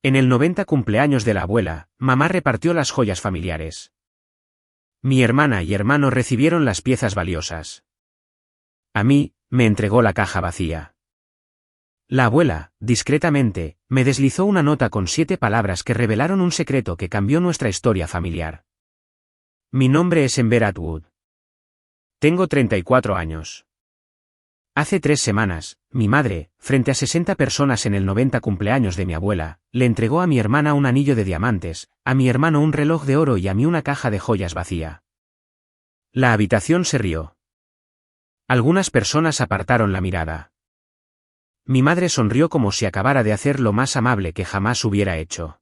En el 90 cumpleaños de la abuela, mamá repartió las joyas familiares. Mi hermana y hermano recibieron las piezas valiosas. A mí, me entregó la caja vacía. La abuela, discretamente, me deslizó una nota con 7 palabras que revelaron un secreto que cambió nuestra historia familiar. Mi nombre es Ember Atwood. Tengo 34 años. Hace 3 semanas, mi madre, frente a 60 personas en el 90 cumpleaños de mi abuela, le entregó a mi hermana un anillo de diamantes, a mi hermano un reloj de oro y a mí una caja de joyas vacía. La habitación se rió. Algunas personas apartaron la mirada. Mi madre sonrió como si acabara de hacer lo más amable que jamás hubiera hecho.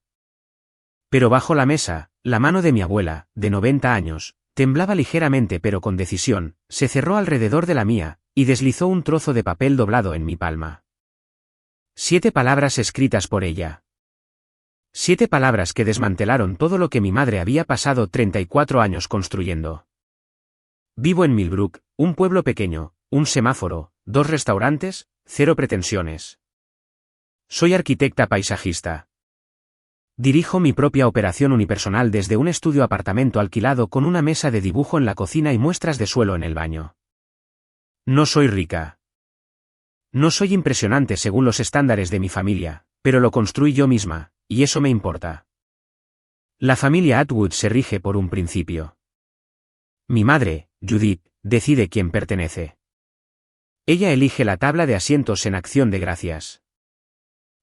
Pero bajo la mesa, la mano de mi abuela, de 90 años, temblaba ligeramente pero con decisión, se cerró alrededor de la mía, y deslizó un trozo de papel doblado en mi palma. 7 palabras escritas por ella. 7 palabras que desmantelaron todo lo que mi madre había pasado 34 años construyendo. Vivo en Millbrook, un pueblo pequeño, un semáforo, 2 restaurantes, 0 pretensiones. Soy arquitecta paisajista. Dirijo mi propia operación unipersonal desde un estudio apartamento alquilado con una mesa de dibujo en la cocina y muestras de suelo en el baño. No soy rica. No soy impresionante según los estándares de mi familia, pero lo construí yo misma, y eso me importa. La familia Atwood se rige por un principio. Mi madre, Judith, decide quién pertenece. Ella elige la tabla de asientos en acción de gracias.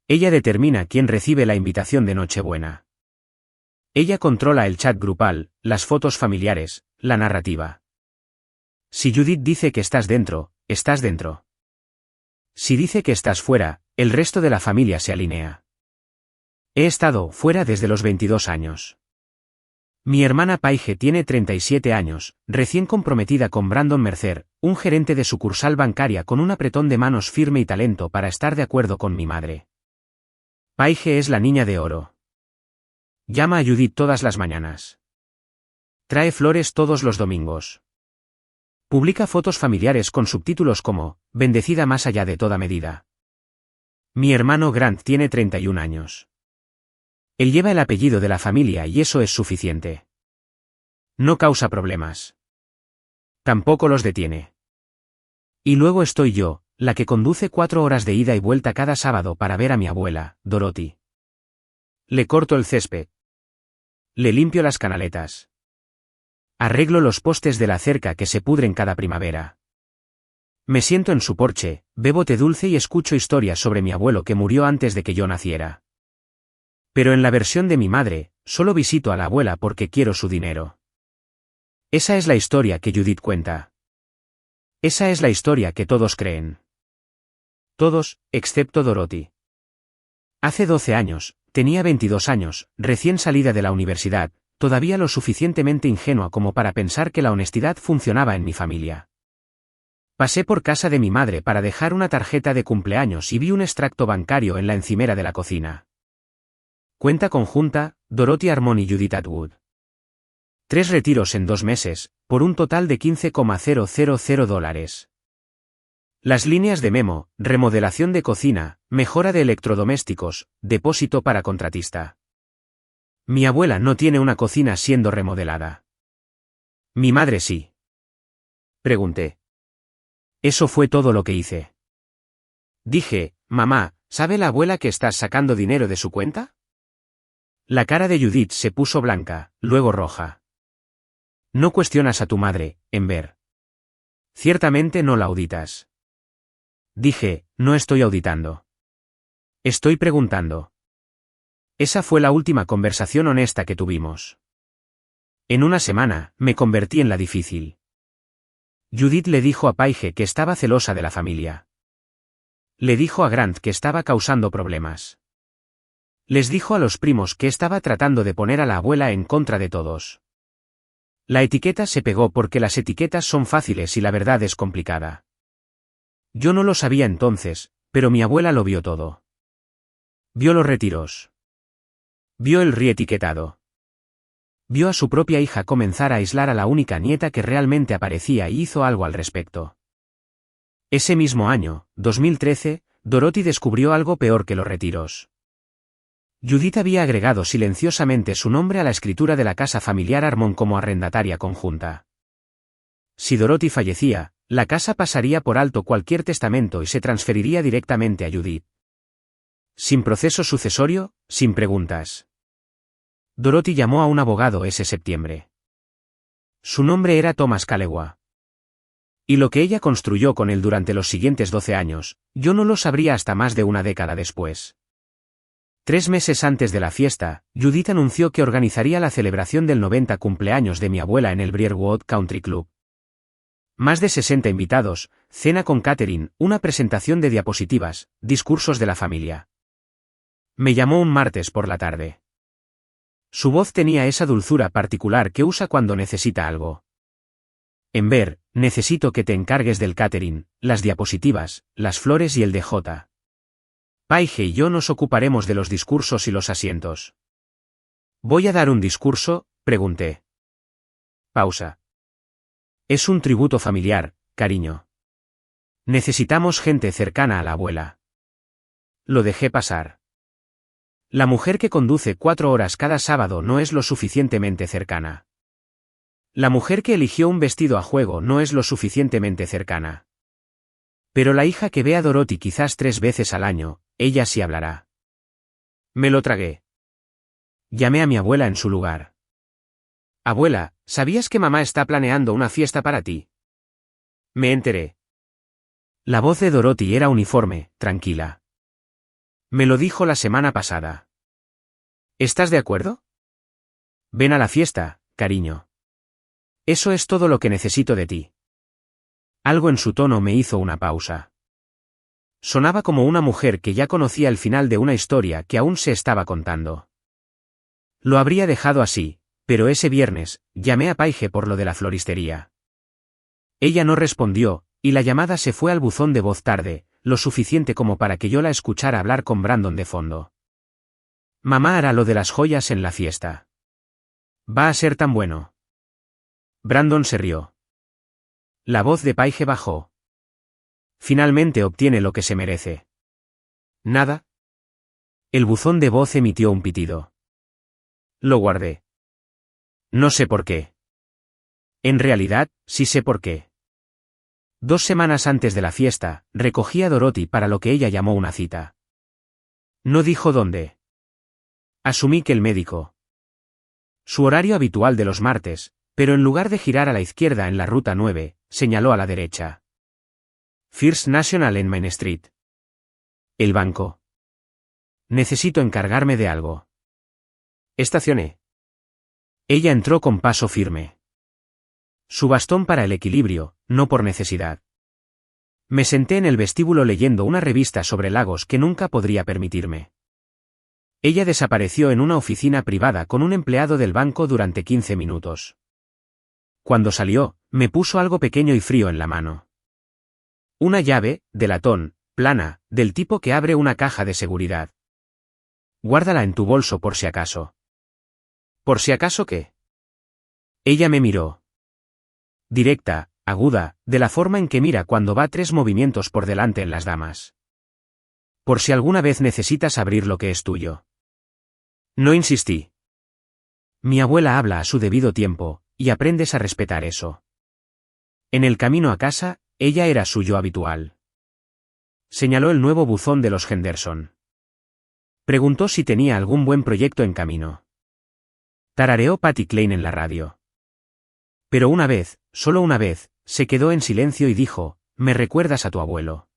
Ella determina quién recibe la invitación de Nochebuena. Ella controla el chat grupal, las fotos familiares, la narrativa. Si Judith dice que estás dentro, estás dentro. Si dice que estás fuera, el resto de la familia se alinea. He estado fuera desde los 22 años. Mi hermana Paige tiene 37 años, recién comprometida con Brandon Mercer, un gerente de sucursal bancaria con un apretón de manos firme y talento para estar de acuerdo con mi madre. Paige es la niña de oro. Llama a Judith todas las mañanas. Trae flores todos los domingos. Publica fotos familiares con subtítulos como, bendecida más allá de toda medida. Mi hermano Grant tiene 31 años. Él lleva el apellido de la familia y eso es suficiente. No causa problemas. Tampoco los detiene. Y luego estoy yo, la que conduce 4 horas de ida y vuelta cada sábado para ver a mi abuela, Dorothy. Le corto el césped. Le limpio las canaletas. Arreglo los postes de la cerca que se pudren cada primavera. Me siento en su porche, bebo té dulce y escucho historias sobre mi abuelo que murió antes de que yo naciera. Pero en la versión de mi madre, solo visito a la abuela porque quiero su dinero. Esa es la historia que Judith cuenta. Esa es la historia que todos creen. Todos, excepto Dorothy. Hace 12 años, tenía 22 años, recién salida de la universidad, todavía lo suficientemente ingenua como para pensar que la honestidad funcionaba en mi familia. Pasé por casa de mi madre para dejar una tarjeta de cumpleaños y vi un extracto bancario en la encimera de la cocina. Cuenta conjunta, Dorothy Harmon y Judith Atwood. 3 retiros en 2 meses, por un total de $15,000. Las líneas de memo, remodelación de cocina, mejora de electrodomésticos, depósito para contratista. Mi abuela no tiene una cocina siendo remodelada. Mi madre sí. Pregunté. Eso fue todo lo que hice. Dije, mamá, ¿sabe la abuela que estás sacando dinero de su cuenta? La cara de Judith se puso blanca, luego roja. No cuestionas a tu madre, Ember. Ciertamente no la auditas. Dije, no estoy auditando. Estoy preguntando. Esa fue la última conversación honesta que tuvimos. En una semana, me convertí en la difícil. Judith le dijo a Paige que estaba celosa de la familia. Le dijo a Grant que estaba causando problemas. Les dijo a los primos que estaba tratando de poner a la abuela en contra de todos. La etiqueta se pegó porque las etiquetas son fáciles y la verdad es complicada. Yo no lo sabía entonces, pero mi abuela lo vio todo. Vio los retiros. Vio el reetiquetado. Vio a su propia hija comenzar a aislar a la única nieta que realmente aparecía y hizo algo al respecto. Ese mismo año, 2013, Dorothy descubrió algo peor que los retiros. Judith había agregado silenciosamente su nombre a la escritura de la casa familiar Armon como arrendataria conjunta. Si Dorothy fallecía, la casa pasaría por alto cualquier testamento y se transferiría directamente a Judith. Sin proceso sucesorio, sin preguntas. Dorothy llamó a un abogado ese septiembre. Su nombre era Thomas Calewa. Y lo que ella construyó con él durante los siguientes 12 años, yo no lo sabría hasta más de una década después. 3 meses antes de la fiesta, Judith anunció que organizaría la celebración del 90 cumpleaños de mi abuela en el Briarwood Country Club. Más de 60 invitados, cena con catering, una presentación de diapositivas, discursos de la familia. Me llamó un martes por la tarde. Su voz tenía esa dulzura particular que usa cuando necesita algo. Enver, necesito que te encargues del catering, las diapositivas, las flores y el DJ. Paige y yo nos ocuparemos de los discursos y los asientos. ¿Voy a dar un discurso?, pregunté. Pausa. Es un tributo familiar, cariño. Necesitamos gente cercana a la abuela. Lo dejé pasar. La mujer que conduce 4 horas cada sábado no es lo suficientemente cercana. La mujer que eligió un vestido a juego no es lo suficientemente cercana. Pero la hija que ve a Dorothy quizás 3 veces al año, ella sí hablará. Me lo tragué. Llamé a mi abuela en su lugar. Abuela, ¿sabías que mamá está planeando una fiesta para ti? Me enteré. La voz de Dorothy era uniforme, tranquila. Me lo dijo la semana pasada. ¿Estás de acuerdo? Ven a la fiesta, cariño. Eso es todo lo que necesito de ti. Algo en su tono me hizo una pausa. Sonaba como una mujer que ya conocía el final de una historia que aún se estaba contando. Lo habría dejado así, pero ese viernes, llamé a Paige por lo de la floristería. Ella no respondió, y la llamada se fue al buzón de voz tarde, lo suficiente como para que yo la escuchara hablar con Brandon de fondo. Mamá hará lo de las joyas en la fiesta. Va a ser tan bueno. Brandon se rió. La voz de Paige bajó. Finalmente obtiene lo que se merece. ¿Nada? El buzón de voz emitió un pitido. Lo guardé. No sé por qué. En realidad, sí sé por qué. 2 semanas antes de la fiesta, recogí a Dorothy para lo que ella llamó una cita. No dijo dónde. Asumí que el médico. Su horario habitual de los martes, pero en lugar de girar a la izquierda en la ruta 9, señaló a la derecha. First National en Main Street. El banco. Necesito encargarme de algo. Estacioné. Ella entró con paso firme. Su bastón para el equilibrio, no por necesidad. Me senté en el vestíbulo leyendo una revista sobre lagos que nunca podría permitirme. Ella desapareció en una oficina privada con un empleado del banco durante 15 minutos. Cuando salió, me puso algo pequeño y frío en la mano. Una llave, de latón, plana, del tipo que abre una caja de seguridad. Guárdala en tu bolso por si acaso. ¿Por si acaso qué? Ella me miró. Directa, aguda, de la forma en que mira cuando va 3 movimientos por delante en las damas. Por si alguna vez necesitas abrir lo que es tuyo. No insistí. Mi abuela habla a su debido tiempo, y aprendes a respetar eso. En el camino a casa, ella era suyo habitual. Señaló el nuevo buzón de los Henderson. Preguntó si tenía algún buen proyecto en camino. Tarareó Patty Klein en la radio. Pero una vez, solo una vez, se quedó en silencio y dijo, «Me recuerdas a tu abuelo».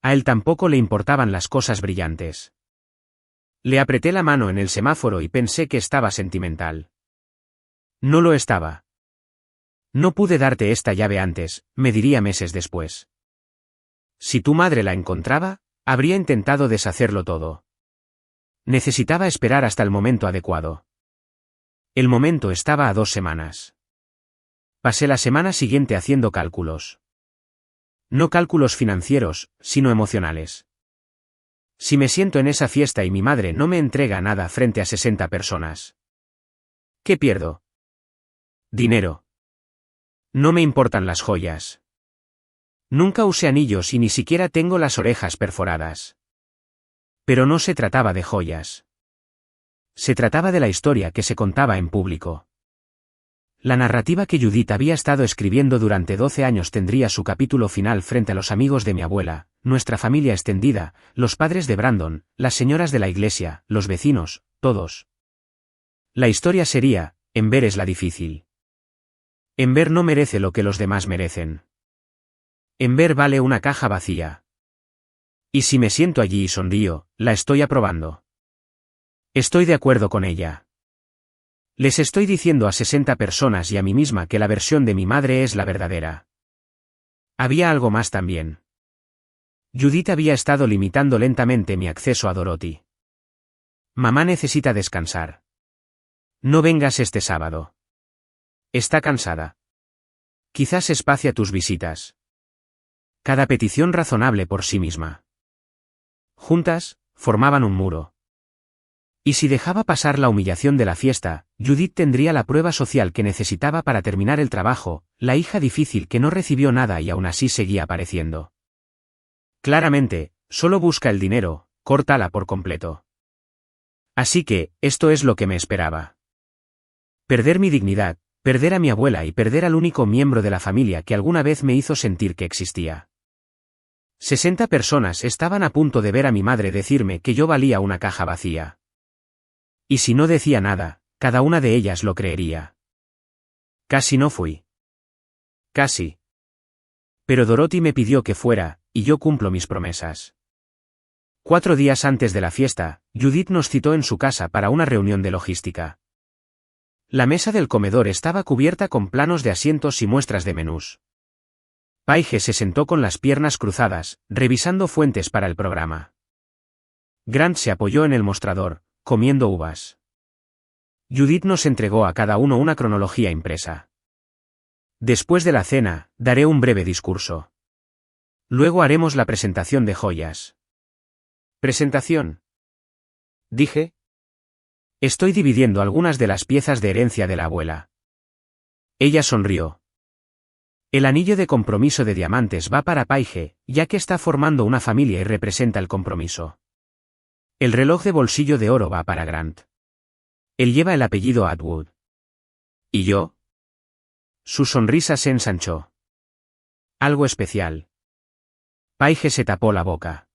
A él tampoco le importaban las cosas brillantes. Le apreté la mano en el semáforo y pensé que estaba sentimental. No lo estaba. No pude darte esta llave antes, me diría meses después. Si tu madre la encontraba, habría intentado deshacerlo todo. Necesitaba esperar hasta el momento adecuado. El momento estaba a 2 semanas. Pasé la semana siguiente haciendo cálculos. No cálculos financieros, sino emocionales. Si me siento en esa fiesta y mi madre no me entrega nada frente a 60 personas. ¿Qué pierdo? Dinero. No me importan las joyas. Nunca usé anillos y ni siquiera tengo las orejas perforadas. Pero no se trataba de joyas. Se trataba de la historia que se contaba en público. La narrativa que Judith había estado escribiendo durante 12 años tendría su capítulo final frente a los amigos de mi abuela, nuestra familia extendida, los padres de Brandon, las señoras de la iglesia, los vecinos, todos. La historia sería, Ember es la difícil. Ember no merece lo que los demás merecen. Ember vale una caja vacía. Y si me siento allí y sonrío, la estoy aprobando. Estoy de acuerdo con ella. Les estoy diciendo a 60 personas y a mí misma que la versión de mi madre es la verdadera. Había algo más también. Judith había estado limitando lentamente mi acceso a Dorothy. Mamá necesita descansar. No vengas este sábado. Está cansada. Quizás espacia tus visitas. Cada petición razonable por sí misma. Juntas, formaban un muro. Y si dejaba pasar la humillación de la fiesta, Judith tendría la prueba social que necesitaba para terminar el trabajo, la hija difícil que no recibió nada y aún así seguía apareciendo. Claramente, solo busca el dinero, córtala por completo. Así que, esto es lo que me esperaba. Perder mi dignidad, perder a mi abuela y perder al único miembro de la familia que alguna vez me hizo sentir que existía. 60 personas estaban a punto de ver a mi madre decirme que yo valía una caja vacía. Y si no decía nada, cada una de ellas lo creería. Casi no fui. Casi. Pero Dorothy me pidió que fuera, y yo cumplo mis promesas. 4 días antes de la fiesta, Judith nos citó en su casa para una reunión de logística. La mesa del comedor estaba cubierta con planos de asientos y muestras de menús. Paige se sentó con las piernas cruzadas, revisando fuentes para el programa. Grant se apoyó en el mostrador, comiendo uvas. Judith nos entregó a cada uno una cronología impresa. Después de la cena, daré un breve discurso. Luego haremos la presentación de joyas. ¿Presentación? Dije. Estoy dividiendo algunas de las piezas de herencia de la abuela. Ella sonrió. El anillo de compromiso de diamantes va para Paige, ya que está formando una familia y representa el compromiso. El reloj de bolsillo de oro va para Grant. Él lleva el apellido Atwood. ¿Y yo? Su sonrisa se ensanchó. Algo especial. Paige se tapó la boca.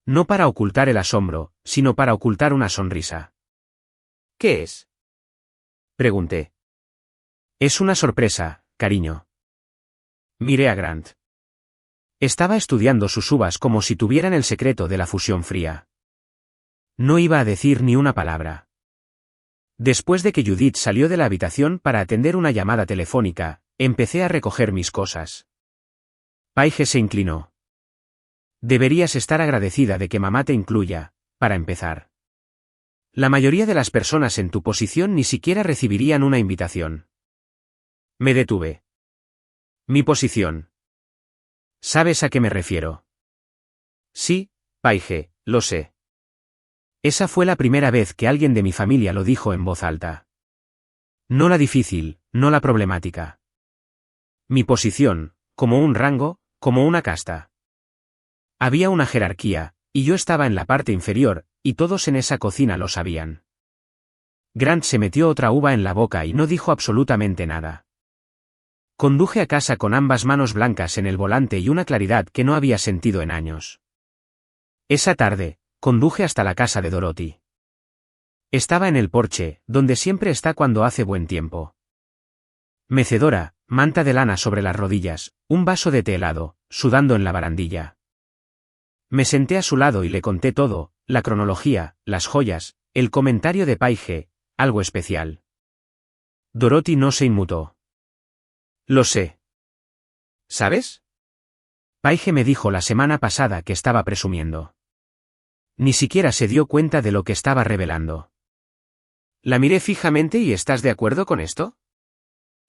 No para ocultar el asombro, sino para ocultar una sonrisa. ¿Qué es? Pregunté. Es una sorpresa, cariño. Miré a Grant. Estaba estudiando sus uvas como si tuvieran el secreto de la fusión fría. No iba a decir ni una palabra. Después de que Judith salió de la habitación para atender una llamada telefónica, empecé a recoger mis cosas. Paige se inclinó. Deberías estar agradecida de que mamá te incluya, para empezar. La mayoría de las personas en tu posición ni siquiera recibirían una invitación. Me detuve. Mi posición. ¿Sabes a qué me refiero? Sí, Paige, lo sé. Esa fue la primera vez que alguien de mi familia lo dijo en voz alta. No la difícil, no la problemática. Mi posición, como un rango, como una casta. Había una jerarquía, y yo estaba en la parte inferior, y todos en esa cocina lo sabían. Grant se metió otra uva en la boca y no dijo absolutamente nada. Conduje a casa con ambas manos blancas en el volante y una claridad que no había sentido en años. Esa tarde, conduje hasta la casa de Dorothy. Estaba en el porche, donde siempre está cuando hace buen tiempo. Mecedora, manta de lana sobre las rodillas, un vaso de té helado, sudando en la barandilla. Me senté a su lado y le conté todo, la cronología, las joyas, el comentario de Paige, algo especial. Dorothy no se inmutó. Lo sé. ¿Sabes? Paige me dijo la semana pasada que estaba presumiendo. Ni siquiera se dio cuenta de lo que estaba revelando. La miré fijamente y ¿estás de acuerdo con esto?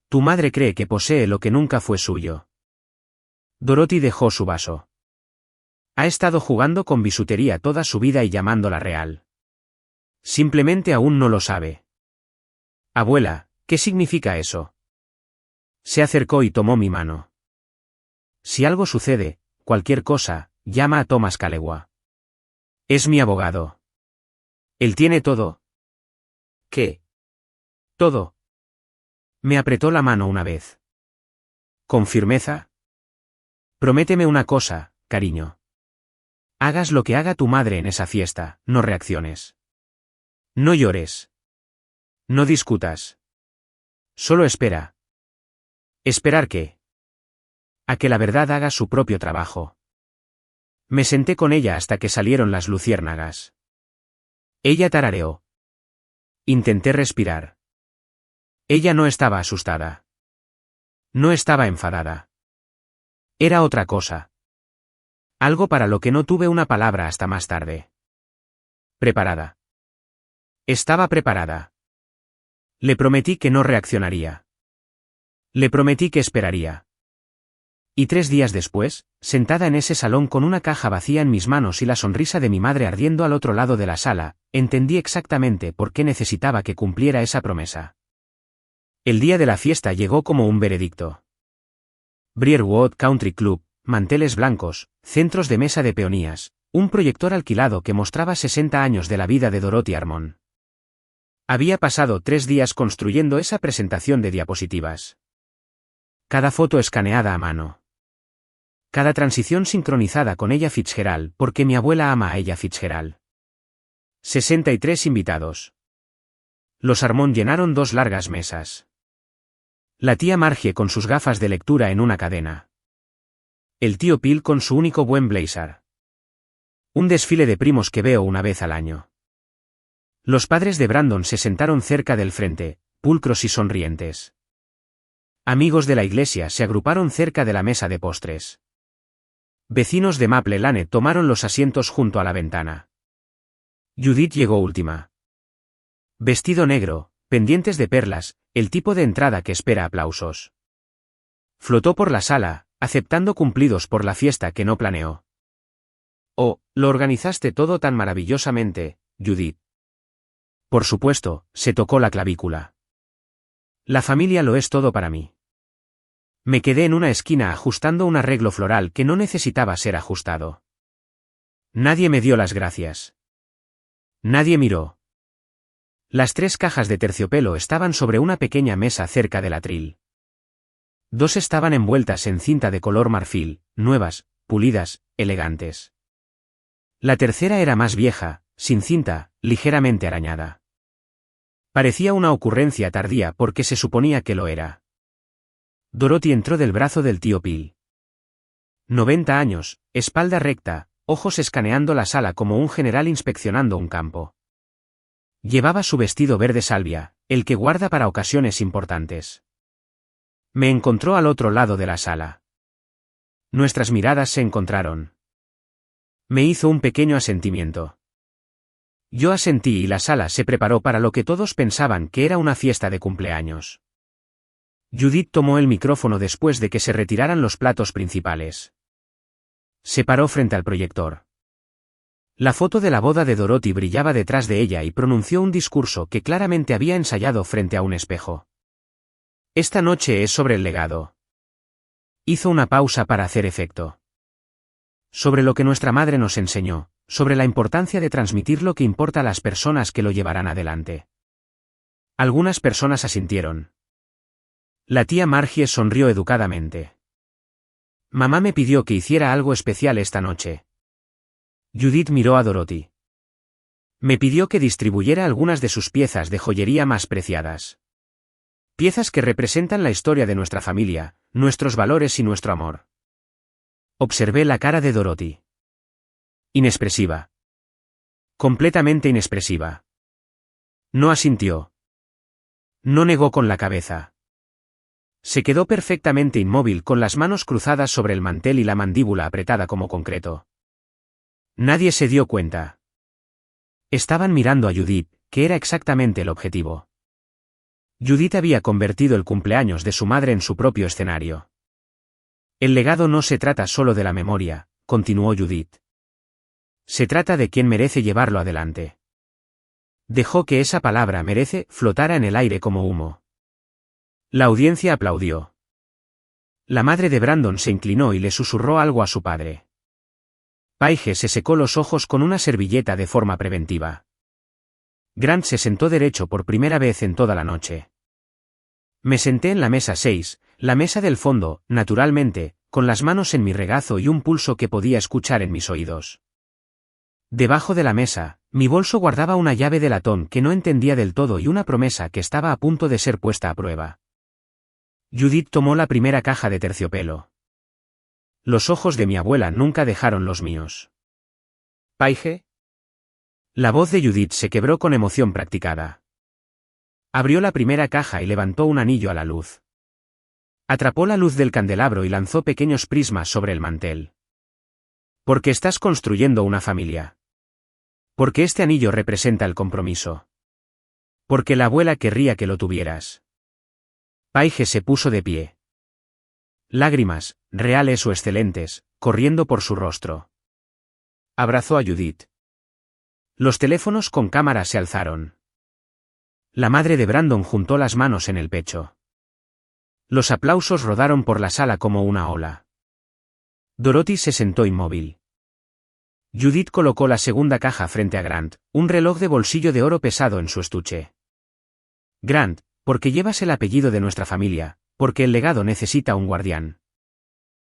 Tu madre cree que posee lo que nunca fue suyo. Dorothy dejó su vaso. Ha estado jugando con bisutería toda su vida y llamándola real. Simplemente aún no lo sabe. Abuela, ¿qué significa eso? Se acercó y tomó mi mano. Si algo sucede, cualquier cosa, llama a Thomas Calewa. Es mi abogado. Él tiene todo. ¿Qué? Todo. Me apretó la mano una vez. ¿Con firmeza? Prométeme una cosa, cariño. Hagas lo que haga tu madre en esa fiesta, no reacciones. No llores. No discutas. Solo espera. ¿Esperar qué? A que la verdad haga su propio trabajo. Me senté con ella hasta que salieron las luciérnagas. Ella tarareó. Intenté respirar. Ella no estaba asustada. No estaba enfadada. Era otra cosa. Algo para lo que no tuve una palabra hasta más tarde. Preparada. Estaba preparada. Le prometí que no reaccionaría. Le prometí que esperaría. Y 3 días después, sentada en ese salón con una caja vacía en mis manos y la sonrisa de mi madre ardiendo al otro lado de la sala, entendí exactamente por qué necesitaba que cumpliera esa promesa. El día de la fiesta llegó como un veredicto. Briarwood Country Club, manteles blancos, centros de mesa de peonías, un proyector alquilado que mostraba 60 años de la vida de Dorothy Harmon. Había pasado 3 días construyendo esa presentación de diapositivas. Cada foto escaneada a mano. Cada transición sincronizada con Ella Fitzgerald, porque mi abuela ama a Ella Fitzgerald. 63 invitados. Los Harmon llenaron 2 largas mesas. La tía Margie con sus gafas de lectura en una cadena. El tío Phil con su único buen blazer. Un desfile de primos que veo una vez al año. Los padres de Brandon se sentaron cerca del frente, pulcros y sonrientes. Amigos de la iglesia se agruparon cerca de la mesa de postres. Vecinos de Maple Lane tomaron los asientos junto a la ventana. Judith llegó última. Vestido negro, pendientes de perlas, el tipo de entrada que espera aplausos. Flotó por la sala, aceptando cumplidos por la fiesta que no planeó. Oh, lo organizaste todo tan maravillosamente, Judith. Por supuesto, se tocó la clavícula. La familia lo es todo para mí. Me quedé en una esquina ajustando un arreglo floral que no necesitaba ser ajustado. Nadie me dio las gracias. Nadie miró. Las 3 cajas de terciopelo estaban sobre una pequeña mesa cerca del atril. 2 estaban envueltas en cinta de color marfil, nuevas, pulidas, elegantes. La tercera era más vieja, sin cinta, ligeramente arañada. Parecía una ocurrencia tardía porque se suponía que lo era. Dorothy entró del brazo del tío Phil. 90 años, espalda recta, ojos escaneando la sala como un general inspeccionando un campo. Llevaba su vestido verde salvia, el que guarda para ocasiones importantes. Me encontró al otro lado de la sala. Nuestras miradas se encontraron. Me hizo un pequeño asentimiento. Yo asentí y la sala se preparó para lo que todos pensaban que era una fiesta de cumpleaños. Judith tomó el micrófono después de que se retiraran los platos principales. Se paró frente al proyector. La foto de la boda de Dorothy brillaba detrás de ella y pronunció un discurso que claramente había ensayado frente a un espejo. Esta noche es sobre el legado. Hizo una pausa para hacer efecto. Sobre lo que nuestra madre nos enseñó, sobre la importancia de transmitir lo que importa a las personas que lo llevarán adelante. Algunas personas asintieron. La tía Margie sonrió educadamente. Mamá me pidió que hiciera algo especial esta noche. Judith miró a Dorothy. Me pidió que distribuyera algunas de sus piezas de joyería más preciadas. Piezas que representan la historia de nuestra familia, nuestros valores y nuestro amor. Observé la cara de Dorothy. Inexpresiva. Completamente inexpresiva. No asintió. No negó con la cabeza. Se quedó perfectamente inmóvil con las manos cruzadas sobre el mantel y la mandíbula apretada como concreto. Nadie se dio cuenta. Estaban mirando a Judith, que era exactamente el objetivo. Judith había convertido el cumpleaños de su madre en su propio escenario. El legado no se trata solo de la memoria, continuó Judith. Se trata de quién merece llevarlo adelante. Dejó que esa palabra merece flotara en el aire como humo. La audiencia aplaudió. La madre de Brandon se inclinó y le susurró algo a su padre. Paige se secó los ojos con una servilleta de forma preventiva. Grant se sentó derecho por primera vez en toda la noche. Me senté en la mesa 6, la mesa del fondo, naturalmente, con las manos en mi regazo y un pulso que podía escuchar en mis oídos. Debajo de la mesa, mi bolso guardaba una llave de latón que no entendía del todo y una promesa que estaba a punto de ser puesta a prueba. Judith tomó la primera caja de terciopelo. Los ojos de mi abuela nunca dejaron los míos. ¿Paige? La voz de Judith se quebró con emoción practicada. Abrió la primera caja y levantó un anillo a la luz. Atrapó la luz del candelabro y lanzó pequeños prismas sobre el mantel. Porque estás construyendo una familia. Porque este anillo representa el compromiso. Porque la abuela querría que lo tuvieras. Paige se puso de pie. Lágrimas, reales o excelentes, corriendo por su rostro. Abrazó a Judith. Los teléfonos con cámara se alzaron. La madre de Brandon juntó las manos en el pecho. Los aplausos rodaron por la sala como una ola. Dorothy se sentó inmóvil. Judith colocó la segunda caja frente a Grant, un reloj de bolsillo de oro pesado en su estuche. Grant, porque llevas el apellido de nuestra familia, porque el legado necesita un guardián.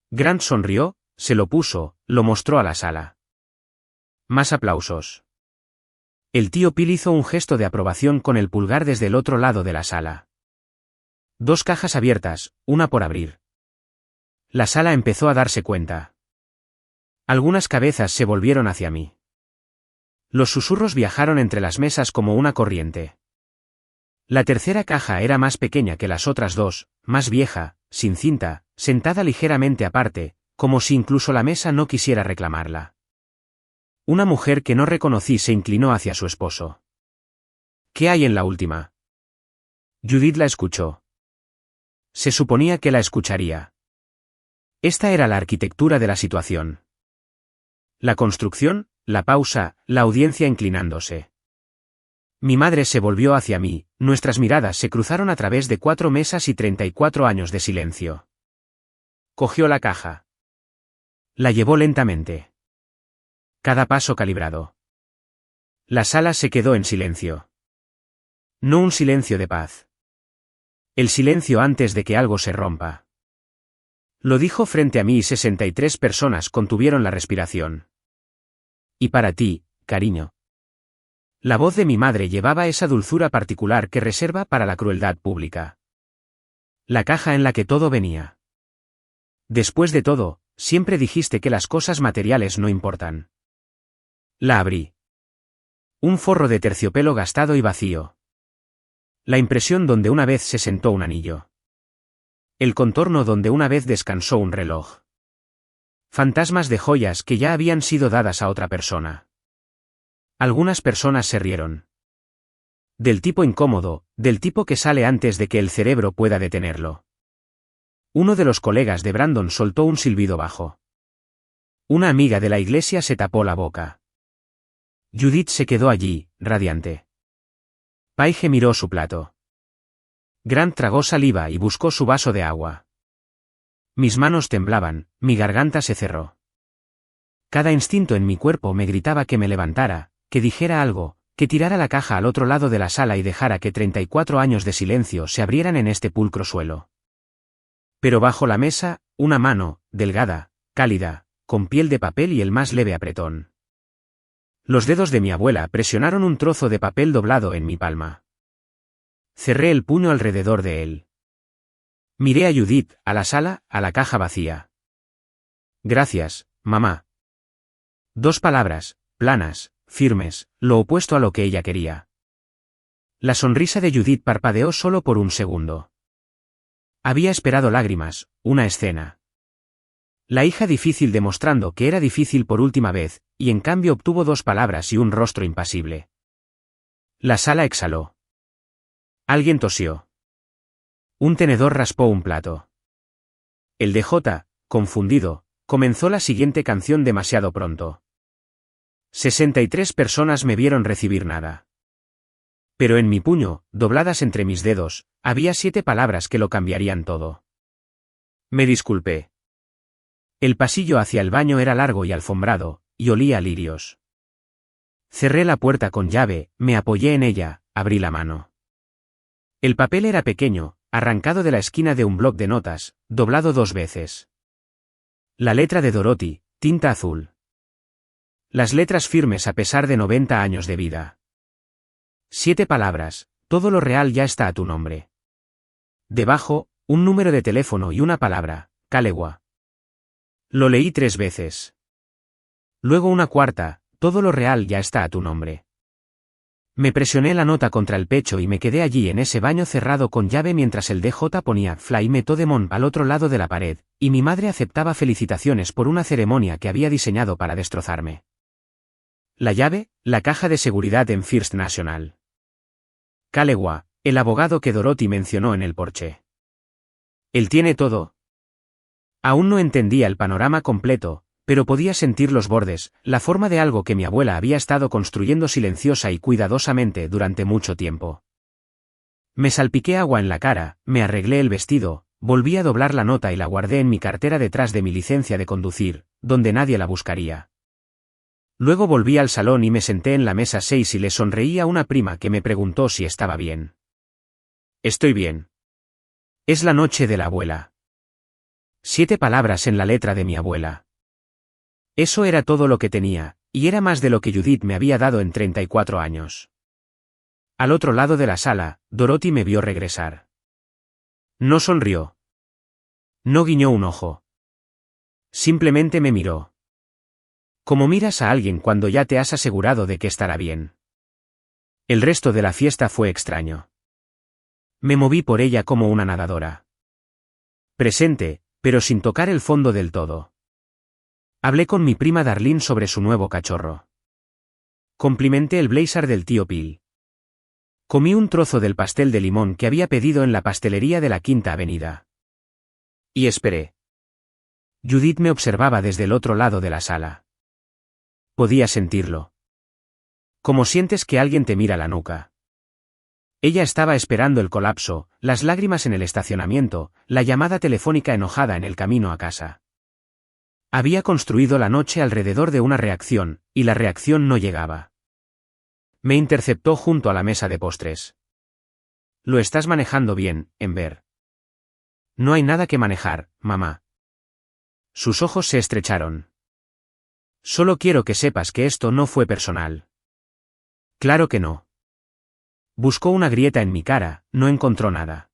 Grant sonrió, se lo puso, lo mostró a la sala. Más aplausos. El tío Phil hizo un gesto de aprobación con el pulgar desde el otro lado de la sala. 2 cajas abiertas, una por abrir. La sala empezó a darse cuenta. Algunas cabezas se volvieron hacia mí. Los susurros viajaron entre las mesas como una corriente. La tercera caja era más pequeña que las otras 2, más vieja, sin cinta, sentada ligeramente aparte, como si incluso la mesa no quisiera reclamarla. Una mujer que no reconocí se inclinó hacia su esposo. ¿Qué hay en la última? Judith la escuchó. Se suponía que la escucharía. Esta era la arquitectura de la situación. La construcción, la pausa, la audiencia inclinándose. Mi madre se volvió hacia mí, nuestras miradas se cruzaron a través de 4 mesas y 34 años de silencio. Cogió la caja. La llevó lentamente. Cada paso calibrado. La sala se quedó en silencio. No un silencio de paz. El silencio antes de que algo se rompa. Lo dijo frente a mí y 63 personas contuvieron la respiración. Y para ti, cariño. La voz de mi madre llevaba esa dulzura particular que reserva para la crueldad pública. La caja en la que todo venía. Después de todo, siempre dijiste que las cosas materiales no importan. La abrí. Un forro de terciopelo gastado y vacío. La impresión donde una vez se sentó un anillo. El contorno donde una vez descansó un reloj. Fantasmas de joyas que ya habían sido dadas a otra persona. Algunas personas se rieron. Del tipo incómodo, del tipo que sale antes de que el cerebro pueda detenerlo. Uno de los colegas de Brandon soltó un silbido bajo. Una amiga de la iglesia se tapó la boca. Judith se quedó allí, radiante. Paige miró su plato. Grant tragó saliva y buscó su vaso de agua. Mis manos temblaban, mi garganta se cerró. Cada instinto en mi cuerpo me gritaba que me levantara, que dijera algo, que tirara la caja al otro lado de la sala y dejara que 34 años de silencio se abrieran en este pulcro suelo. Pero bajo la mesa, una mano, delgada, cálida, con piel de papel y el más leve apretón. Los dedos de mi abuela presionaron un trozo de papel doblado en mi palma. Cerré el puño alrededor de él. Miré a Judith, a la sala, a la caja vacía. Gracias, mamá. 2 palabras, planas, firmes, lo opuesto a lo que ella quería. La sonrisa de Judith parpadeó solo por un segundo. Había esperado lágrimas, una escena. La hija difícil demostrando que era difícil por última vez, y en cambio obtuvo 2 palabras y un rostro impasible. La sala exhaló. Alguien tosió. Un tenedor raspó un plato. El DJ, confundido, comenzó la siguiente canción demasiado pronto. 63 personas me vieron recibir nada. Pero en mi puño, dobladas entre mis dedos, había 7 palabras que lo cambiarían todo. Me disculpé. El pasillo hacia el baño era largo y alfombrado, y olía a lirios. Cerré la puerta con llave, me apoyé en ella, abrí la mano. El papel era pequeño, arrancado de la esquina de un bloc de notas, doblado 2 veces. La letra de Dorothy, tinta azul. Las letras firmes a pesar de 90 años de vida. 7 palabras, todo lo real ya está a tu nombre. Debajo, un número de teléfono y una palabra, Kalewa. Lo leí 3 veces. Luego una cuarta, todo lo real ya está a tu nombre. Me presioné la nota contra el pecho y me quedé allí en ese baño cerrado con llave mientras el DJ ponía Fly Me to the Moon al otro lado de la pared, y mi madre aceptaba felicitaciones por una ceremonia que había diseñado para destrozarme. La llave, la caja de seguridad en First National. Kalewa, el abogado que Dorothy mencionó en el porche. Él tiene todo. Aún no entendía el panorama completo, pero podía sentir los bordes, la forma de algo que mi abuela había estado construyendo silenciosa y cuidadosamente durante mucho tiempo. Me salpiqué agua en la cara, me arreglé el vestido, volví a doblar la nota y la guardé en mi cartera detrás de mi licencia de conducir, donde nadie la buscaría. Luego volví al salón y me senté en la mesa 6 y le sonreí a una prima que me preguntó si estaba bien. Estoy bien. Es la noche de la abuela. 7 palabras en la letra de mi abuela. Eso era todo lo que tenía, y era más de lo que Judith me había dado en 34 años. Al otro lado de la sala, Dorothy me vio regresar. No sonrió. No guiñó un ojo. Simplemente me miró. Como miras a alguien cuando ya te has asegurado de que estará bien. El resto de la fiesta fue extraño. Me moví por ella como una nadadora. Presente, pero sin tocar el fondo del todo. Hablé con mi prima Darlene sobre su nuevo cachorro. Complimenté el blazer del tío Phil. Comí un trozo del pastel de limón que había pedido en la pastelería de la Quinta Avenida. Y esperé. Judith me observaba desde el otro lado de la sala. Podía sentirlo. Como sientes que alguien te mira la nuca. Ella estaba esperando el colapso, las lágrimas en el estacionamiento, la llamada telefónica enojada en el camino a casa. Había construido la noche alrededor de una reacción, y la reacción no llegaba. Me interceptó junto a la mesa de postres. Lo estás manejando bien, Ember. No hay nada que manejar, mamá. Sus ojos se estrecharon. Solo quiero que sepas que esto no fue personal. Claro que no. Buscó una grieta en mi cara, no encontró nada.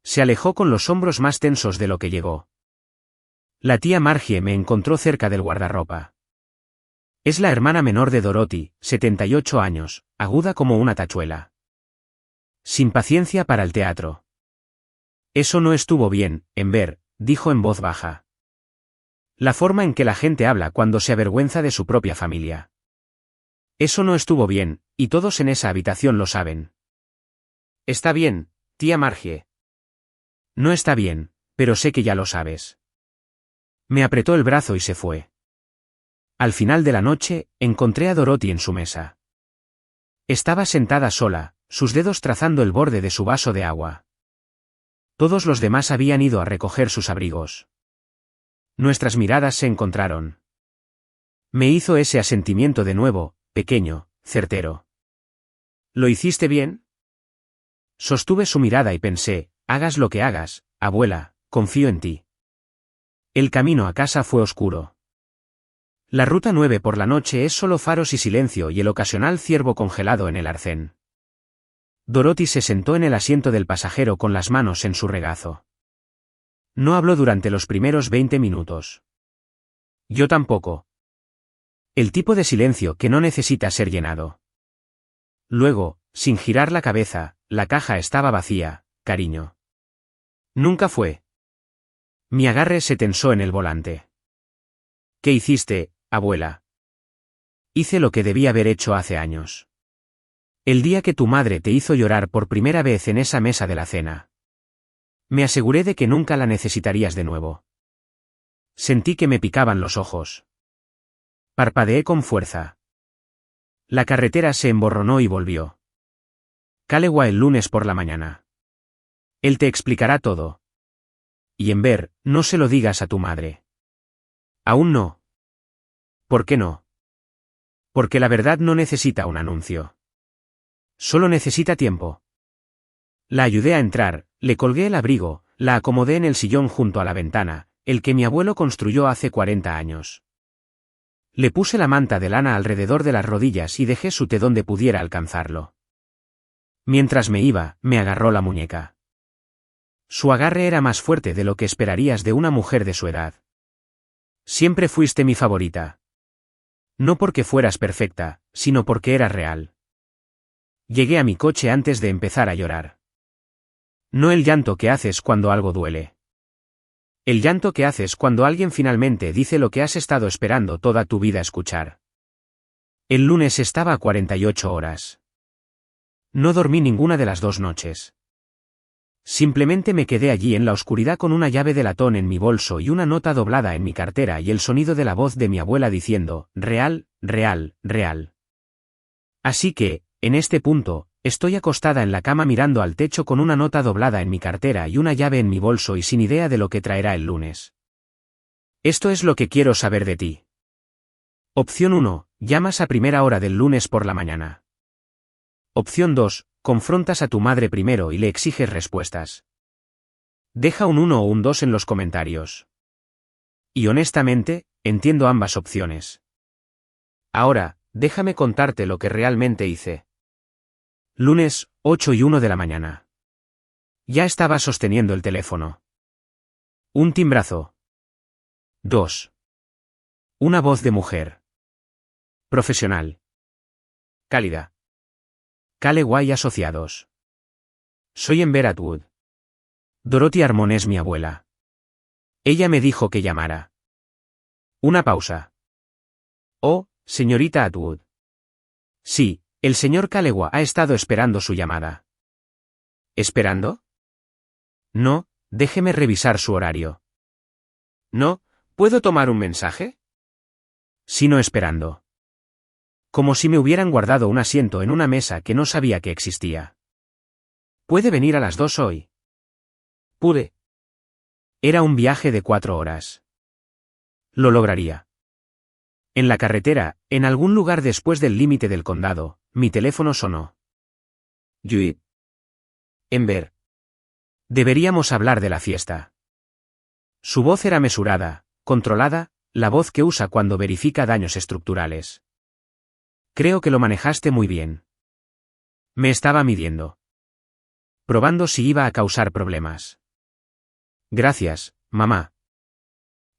Se alejó con los hombros más tensos de lo que llegó. La tía Margie me encontró cerca del guardarropa. Es la hermana menor de Dorothy, 78 años, aguda como una tachuela. Sin paciencia para el teatro. Eso no estuvo bien, Ember, dijo en voz baja. La forma en que la gente habla cuando se avergüenza de su propia familia. Eso no estuvo bien, y todos en esa habitación lo saben. Está bien, tía Margie. No está bien, pero sé que ya lo sabes. Me apretó el brazo y se fue. Al final de la noche, encontré a Dorothy en su mesa. Estaba sentada sola, sus dedos trazando el borde de su vaso de agua. Todos los demás habían ido a recoger sus abrigos. Nuestras miradas se encontraron. Me hizo ese asentimiento de nuevo, pequeño, certero. ¿Lo hiciste bien? Sostuve su mirada y pensé, hagas lo que hagas, abuela, confío en ti. El camino a casa fue oscuro. La ruta 9 por la noche es solo faros y silencio y el ocasional ciervo congelado en el arcén. Dorothy se sentó en el asiento del pasajero con las manos en su regazo. No habló durante los primeros 20 minutos. Yo tampoco. El tipo de silencio que no necesita ser llenado. Luego, sin girar la cabeza, la caja estaba vacía, cariño. Nunca fue. Mi agarre se tensó en el volante. ¿Qué hiciste, abuela? Hice lo que debía haber hecho hace años. El día que tu madre te hizo llorar por primera vez en esa mesa de la cena. Me aseguré de que nunca la necesitarías de nuevo. Sentí que me picaban los ojos. Parpadeé con fuerza. La carretera se emborronó y volvió. Kalewa el lunes por la mañana. Él te explicará todo. Y Ember, no se lo digas a tu madre. Aún no. ¿Por qué no? Porque la verdad no necesita un anuncio. Solo necesita tiempo. La ayudé a entrar, le colgué el abrigo, la acomodé en el sillón junto a la ventana, el que mi abuelo construyó hace 40 años. Le puse la manta de lana alrededor de las rodillas y dejé su té donde pudiera alcanzarlo. Mientras me iba, me agarró la muñeca. Su agarre era más fuerte de lo que esperarías de una mujer de su edad. Siempre fuiste mi favorita. No porque fueras perfecta, sino porque eras real. Llegué a mi coche antes de empezar a llorar. No el llanto que haces cuando algo duele. El llanto que haces cuando alguien finalmente dice lo que has estado esperando toda tu vida escuchar. El lunes estaba a 48 horas. No dormí ninguna de las 2 noches. Simplemente me quedé allí en la oscuridad con una llave de latón en mi bolso y una nota doblada en mi cartera y el sonido de la voz de mi abuela diciendo, real, real, real. Así que, en este punto, estoy acostada en la cama mirando al techo con una nota doblada en mi cartera y una llave en mi bolso y sin idea de lo que traerá el lunes. Esto es lo que quiero saber de ti. Opción 1, llamas a primera hora del lunes por la mañana. Opción 2, confrontas a tu madre primero y le exiges respuestas. Deja un 1 o un 2 en los comentarios. Y honestamente, entiendo ambas opciones. Ahora, déjame contarte lo que realmente hice. Lunes, 8:01 de la mañana. Ya estaba sosteniendo el teléfono. Un timbrazo. 2. Una voz de mujer. Profesional. Cálida. Callaway Asociados. Soy Ember Atwood. Dorothy Harmon es mi abuela. Ella me dijo que llamara. Una pausa. Oh, señorita Atwood. Sí, el señor Callaway ha estado esperando su llamada. ¿Esperando? No, déjeme revisar su horario. No, ¿puedo tomar un mensaje? Sino esperando. Como si me hubieran guardado un asiento en una mesa que no sabía que existía. ¿Puede venir a las 2 hoy? Pude. Era un viaje de 4 horas. Lo lograría. En la carretera, en algún lugar después del límite del condado, mi teléfono sonó. Jude. Ember. Deberíamos hablar de la fiesta. Su voz era mesurada, controlada, la voz que usa cuando verifica daños estructurales. Creo que lo manejaste muy bien. Me estaba midiendo. Probando si iba a causar problemas. Gracias, mamá.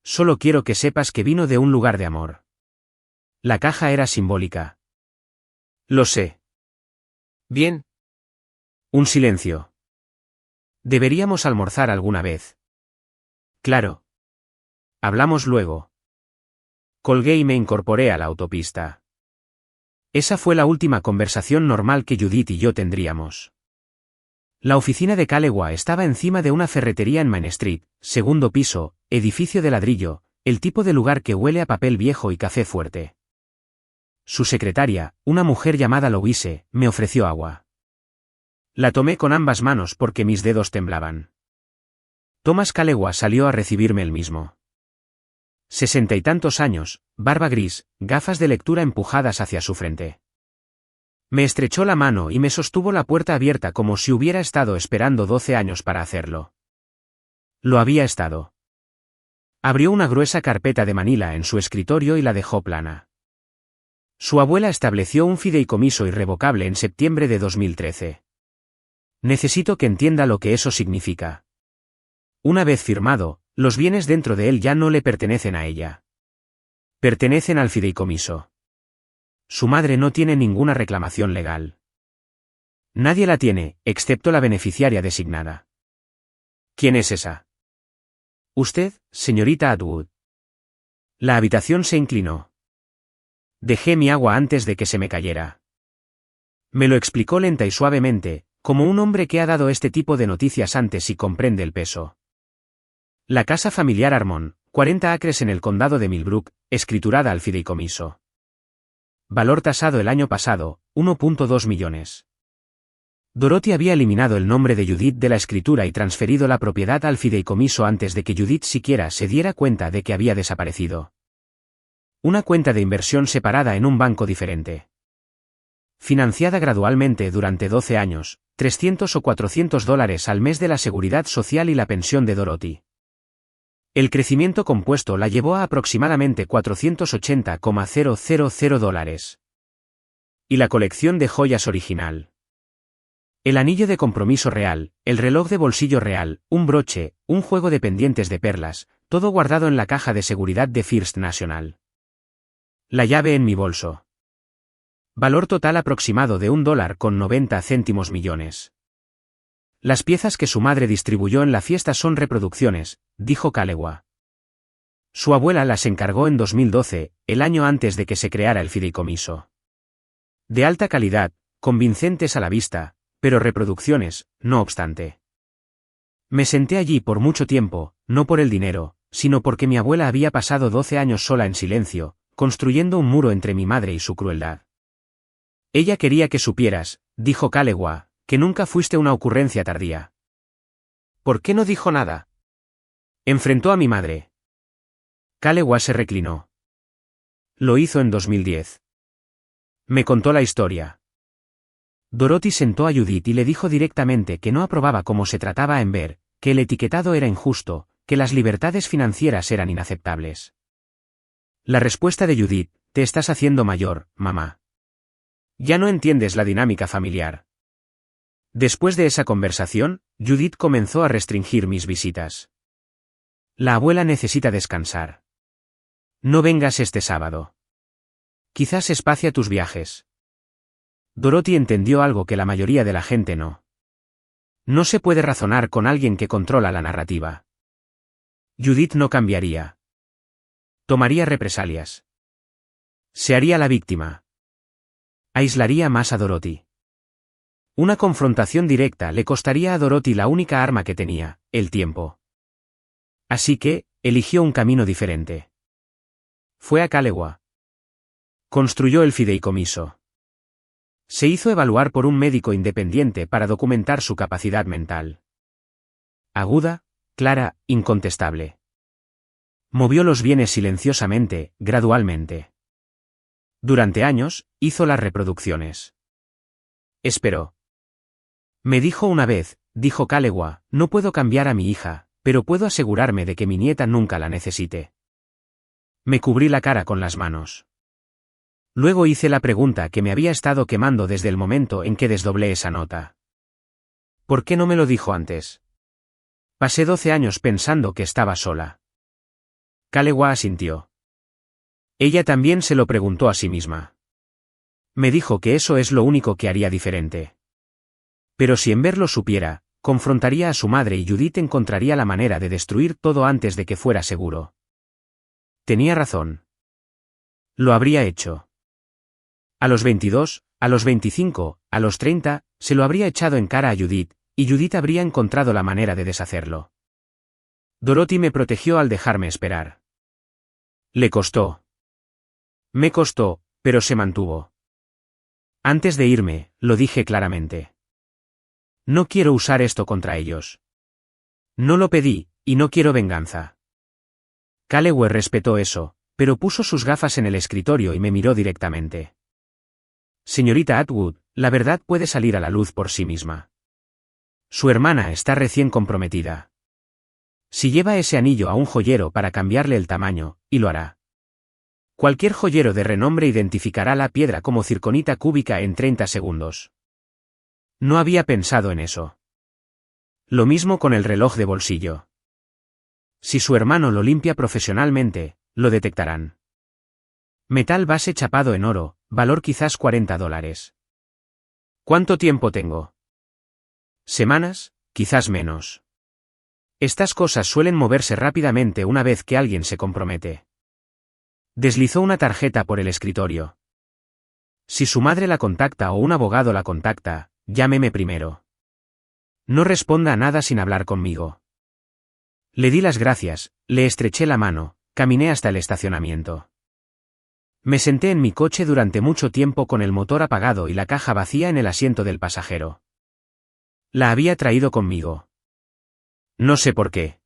Solo quiero que sepas que vino de un lugar de amor. La caja era simbólica. Lo sé. Bien. Un silencio. Deberíamos almorzar alguna vez. Claro. Hablamos luego. Colgué y me incorporé a la autopista. Esa fue la última conversación normal que Judith y yo tendríamos. La oficina de Callaway estaba encima de una ferretería en Main Street, segundo piso, edificio de ladrillo, el tipo de lugar que huele a papel viejo y café fuerte. Su secretaria, una mujer llamada Louise, me ofreció agua. La tomé con ambas manos porque mis dedos temblaban. Thomas Callaway salió a recibirme él mismo. 60 y tantos años, barba gris, gafas de lectura empujadas hacia su frente. Me estrechó la mano y me sostuvo la puerta abierta como si hubiera estado esperando 12 años para hacerlo. Lo había estado. Abrió una gruesa carpeta de manila en su escritorio y la dejó plana. Su abuela estableció un fideicomiso irrevocable en septiembre de 2013. Necesito que entienda lo que eso significa. Una vez firmado, los bienes dentro de él ya no le pertenecen a ella. Pertenecen al fideicomiso. Su madre no tiene ninguna reclamación legal. Nadie la tiene, excepto la beneficiaria designada. ¿Quién es esa? Usted, señorita Atwood. La habitación se inclinó. Dejé mi agua antes de que se me cayera. Me lo explicó lenta y suavemente, como un hombre que ha dado este tipo de noticias antes y comprende el peso. La casa familiar Harmon, 40 acres en el condado de Millbrook, escriturada al fideicomiso. Valor tasado el año pasado, 1.2 millones. Dorothy había eliminado el nombre de Judith de la escritura y transferido la propiedad al fideicomiso antes de que Judith siquiera se diera cuenta de que había desaparecido. Una cuenta de inversión separada en un banco diferente. Financiada gradualmente durante 12 años, 300 o 400 dólares al mes de la seguridad social y la pensión de Dorothy. El crecimiento compuesto la llevó a aproximadamente 480,000 dólares. Y la colección de joyas original. El anillo de compromiso real, el reloj de bolsillo real, un broche, un juego de pendientes de perlas, todo guardado en la caja de seguridad de First National. La llave en mi bolso. Valor total aproximado de $1,90 millones. Las piezas que su madre distribuyó en la fiesta son reproducciones, dijo Calewa. Su abuela las encargó en 2012, el año antes de que se creara el fideicomiso. De alta calidad, convincentes a la vista, pero reproducciones, no obstante. Me senté allí por mucho tiempo, no por el dinero, sino porque mi abuela había pasado 12 años sola en silencio, construyendo un muro entre mi madre y su crueldad. Ella quería que supieras, dijo Calewa, que nunca fuiste una ocurrencia tardía. ¿Por qué no dijo nada? Enfrentó a mi madre. Calewa se reclinó. Lo hizo en 2010. Me contó la historia. Dorothy sentó a Judith y le dijo directamente que no aprobaba cómo se trataba a Ember, que el etiquetado era injusto, que las libertades financieras eran inaceptables. La respuesta de Judith: te estás haciendo mayor, mamá. Ya no entiendes la dinámica familiar. Después de esa conversación, Judith comenzó a restringir mis visitas. La abuela necesita descansar. No vengas este sábado. Quizás espacia tus viajes. Dorothy entendió algo que la mayoría de la gente no. No se puede razonar con alguien que controla la narrativa. Judith no cambiaría. Tomaría represalias. Se haría la víctima. Aislaría más a Dorothy. Una confrontación directa le costaría a Dorothy la única arma que tenía, el tiempo. Así que, eligió un camino diferente. Fue a Calewa. Construyó el fideicomiso. Se hizo evaluar por un médico independiente para documentar su capacidad mental. Aguda, clara, incontestable. Movió los bienes silenciosamente, gradualmente. Durante años, hizo las reproducciones. Esperó. Me dijo una vez, dijo Calewa, no puedo cambiar a mi hija, pero puedo asegurarme de que mi nieta nunca la necesite. Me cubrí la cara con las manos. Luego hice la pregunta que me había estado quemando desde el momento en que desdoblé esa nota. ¿Por qué no me lo dijo antes? Pasé 12 años pensando que estaba sola. Calewa asintió. Ella también se lo preguntó a sí misma. Me dijo que eso es lo único que haría diferente. Pero si Ember lo supiera, confrontaría a su madre y Judith encontraría la manera de destruir todo antes de que fuera seguro. Tenía razón. Lo habría hecho. A los 22, a los 25, a los 30, se lo habría echado en cara a Judith, y Judith habría encontrado la manera de deshacerlo. Dorothy me protegió al dejarme esperar. Le costó. Me costó, pero se mantuvo. Antes de irme, lo dije claramente. No quiero usar esto contra ellos. No lo pedí, y no quiero venganza. Calewa respetó eso, pero puso sus gafas en el escritorio y me miró directamente. Señorita Atwood, la verdad puede salir a la luz por sí misma. Su hermana está recién comprometida. Si lleva ese anillo a un joyero para cambiarle el tamaño, y lo hará. Cualquier joyero de renombre identificará la piedra como circonita cúbica en 30 segundos. No había pensado en eso. Lo mismo con el reloj de bolsillo. Si su hermano lo limpia profesionalmente, lo detectarán. Metal base chapado en oro, valor quizás $40. ¿Cuánto tiempo tengo? ¿Semanas? Quizás menos. Estas cosas suelen moverse rápidamente una vez que alguien se compromete. Deslizó una tarjeta por el escritorio. Si su madre la contacta o un abogado la contacta, llámeme primero. No responda a nada sin hablar conmigo. Le di las gracias, le estreché la mano, caminé hasta el estacionamiento. Me senté en mi coche durante mucho tiempo con el motor apagado y la caja vacía en el asiento del pasajero. La había traído conmigo. No sé por qué.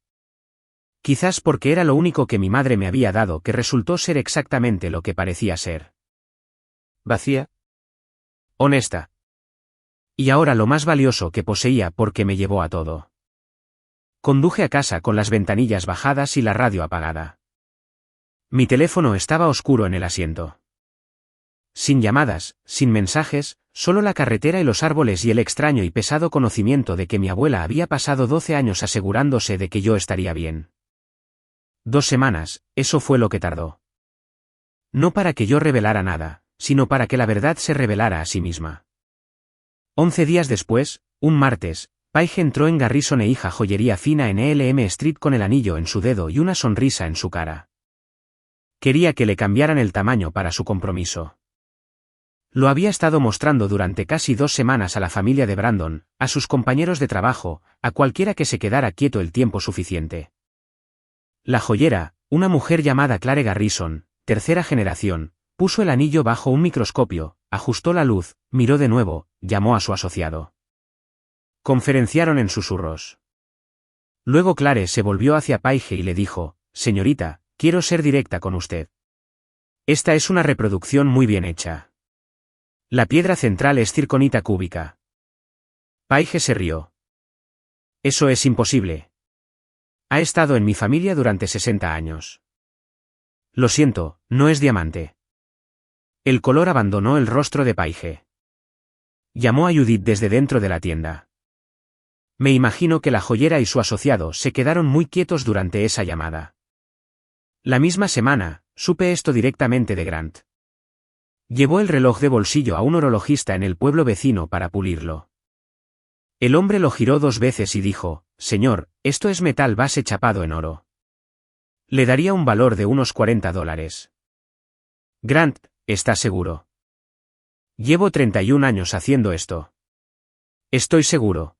Quizás porque era lo único que mi madre me había dado, que resultó ser exactamente lo que parecía ser. Vacía. Honesta. Y ahora lo más valioso que poseía, porque me llevó a todo. Conduje a casa con las ventanillas bajadas y la radio apagada. Mi teléfono estaba oscuro en el asiento. Sin llamadas, sin mensajes, solo la carretera y los árboles y el extraño y pesado conocimiento de que mi abuela había pasado 12 años asegurándose de que yo estaría bien. 2 semanas, eso fue lo que tardó. No para que yo revelara nada, sino para que la verdad se revelara a sí misma. 11 días después, un martes, Paige entró en Garrison e Hija Joyería Fina en Elm Street con el anillo en su dedo y una sonrisa en su cara. Quería que le cambiaran el tamaño para su compromiso. Lo había estado mostrando durante casi 2 semanas a la familia de Brandon, a sus compañeros de trabajo, a cualquiera que se quedara quieto el tiempo suficiente. La joyera, una mujer llamada Clare Garrison, tercera generación, puso el anillo bajo un microscopio, ajustó la luz, miró de nuevo, llamó a su asociado. Conferenciaron en susurros. Luego Clare se volvió hacia Paige y le dijo: «Señorita, quiero ser directa con usted. Esta es una reproducción muy bien hecha. La piedra central es circonita cúbica». Paige se rió. «Eso es imposible. Ha estado en mi familia durante 60 años. Lo siento, no es diamante». El color abandonó el rostro de Paige. Llamó a Judith desde dentro de la tienda. Me imagino que la joyera y su asociado se quedaron muy quietos durante esa llamada. La misma semana, supe esto directamente de Grant. Llevó el reloj de bolsillo a un horologista en el pueblo vecino para pulirlo. El hombre lo giró 2 veces y dijo: «Señor, esto es metal base chapado en oro. Le daría un valor de unos $40. Grant, ¿está seguro? Llevo 31 años haciendo esto. Estoy seguro».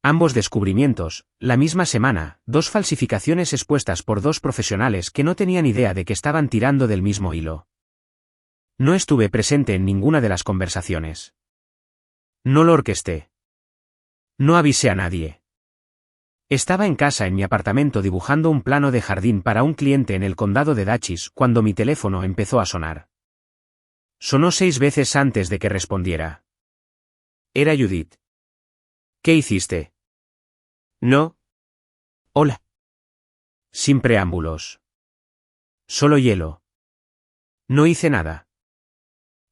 Ambos descubrimientos, la misma semana, 2 falsificaciones expuestas por 2 profesionales que no tenían idea de que estaban tirando del mismo hilo. No estuve presente en ninguna de las conversaciones. No lo orquesté. No avisé a nadie. Estaba en casa en mi apartamento dibujando un plano de jardín para un cliente en el condado de Dutchess cuando mi teléfono empezó a sonar. Sonó 6 veces antes de que respondiera. Era Judith. «¿Qué hiciste?» «No». «Hola». Sin preámbulos. Solo hielo. «No hice nada».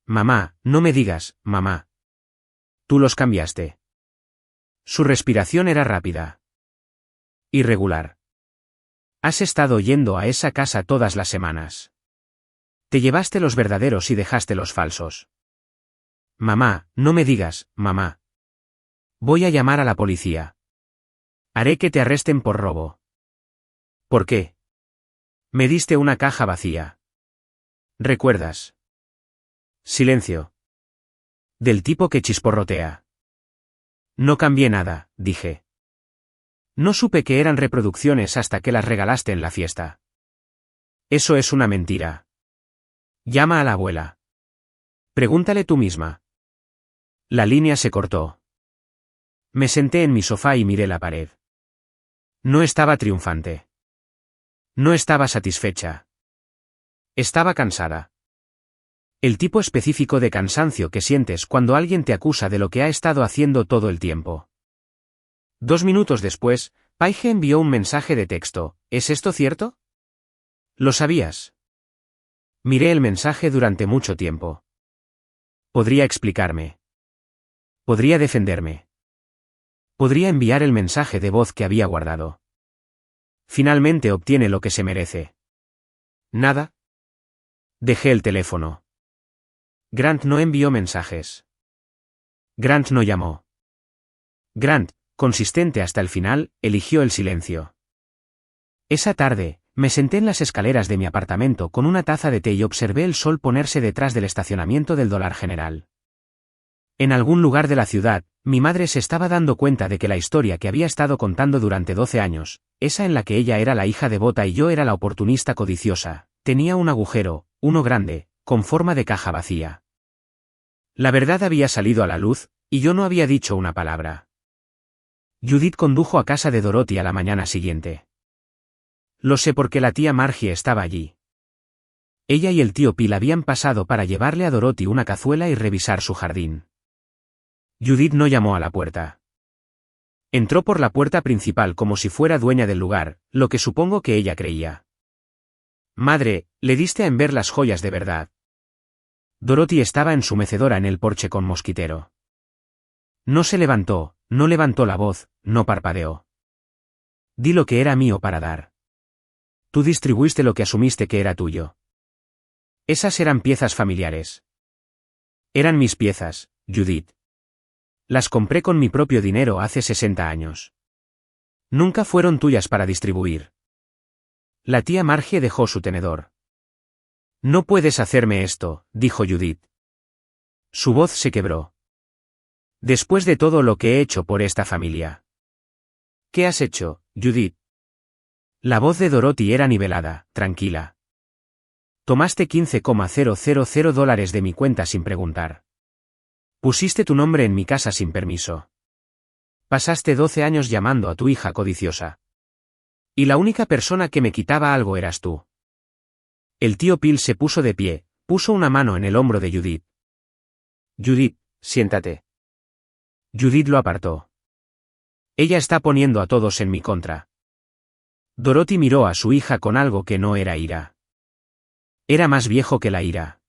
«Mamá, no me digas, mamá. Tú los cambiaste». Su respiración era rápida. Irregular. «Has estado yendo a esa casa todas las semanas. Te llevaste los verdaderos y dejaste los falsos». «Mamá, no me digas, mamá. Voy a llamar a la policía. Haré que te arresten por robo». «¿Por qué?» «Me diste una caja vacía. ¿Recuerdas?» Silencio. «Del tipo que chisporrotea». «No cambié nada», dije. «No supe que eran reproducciones hasta que las regalaste en la fiesta». «Eso es una mentira». «Llama a la abuela. Pregúntale tú misma». La línea se cortó. Me senté en mi sofá y miré la pared. No estaba triunfante. No estaba satisfecha. Estaba cansada. El tipo específico de cansancio que sientes cuando alguien te acusa de lo que ha estado haciendo todo el tiempo. 2 minutos después, Paige envió un mensaje de texto: ¿Es esto cierto? ¿Lo sabías? Miré el mensaje durante mucho tiempo. Podría explicarme. Podría defenderme. Podría enviar el mensaje de voz que había guardado. Finalmente obtiene lo que se merece. ¿Nada? Dejé el teléfono. Grant no envió mensajes. Grant no llamó. Grant, consistente hasta el final, eligió el silencio. Esa tarde, me senté en las escaleras de mi apartamento con una taza de té y observé el sol ponerse detrás del estacionamiento del Dollar General. En algún lugar de la ciudad, mi madre se estaba dando cuenta de que la historia que había estado contando durante 12 años, esa en la que ella era la hija devota y yo era la oportunista codiciosa, tenía un agujero, uno grande, con forma de caja vacía. La verdad había salido a la luz, y yo no había dicho una palabra. Judith condujo a casa de Dorothy a la mañana siguiente. Lo sé porque la tía Margie estaba allí. Ella y el tío Phil habían pasado para llevarle a Dorothy una cazuela y revisar su jardín. Judith no llamó a la puerta. Entró por la puerta principal como si fuera dueña del lugar, lo que supongo que ella creía. Madre, ¿le diste a ver las joyas de verdad? Dorothy estaba en su mecedora en el porche con mosquitero. No se levantó, no levantó la voz, no parpadeó. Di lo que era mío para dar. Tú distribuiste lo que asumiste que era tuyo. Esas eran piezas familiares. Eran mis piezas, Judith. Las compré con mi propio dinero hace 60 años. Nunca fueron tuyas para distribuir. La tía Margie dejó su tenedor. No puedes hacerme esto, dijo Judith. Su voz se quebró. Después de todo lo que he hecho por esta familia. ¿Qué has hecho, Judith? La voz de Dorothy era nivelada, tranquila. Tomaste $15,000 de mi cuenta sin preguntar. Pusiste tu nombre en mi casa sin permiso. Pasaste 12 años llamando a tu hija codiciosa. Y la única persona que me quitaba algo eras tú. El tío Phil se puso de pie, puso una mano en el hombro de Judith. Judith, siéntate. Judith lo apartó. Ella está poniendo a todos en mi contra. Dorothy miró a su hija con algo que no era ira. Era más viejo que la ira.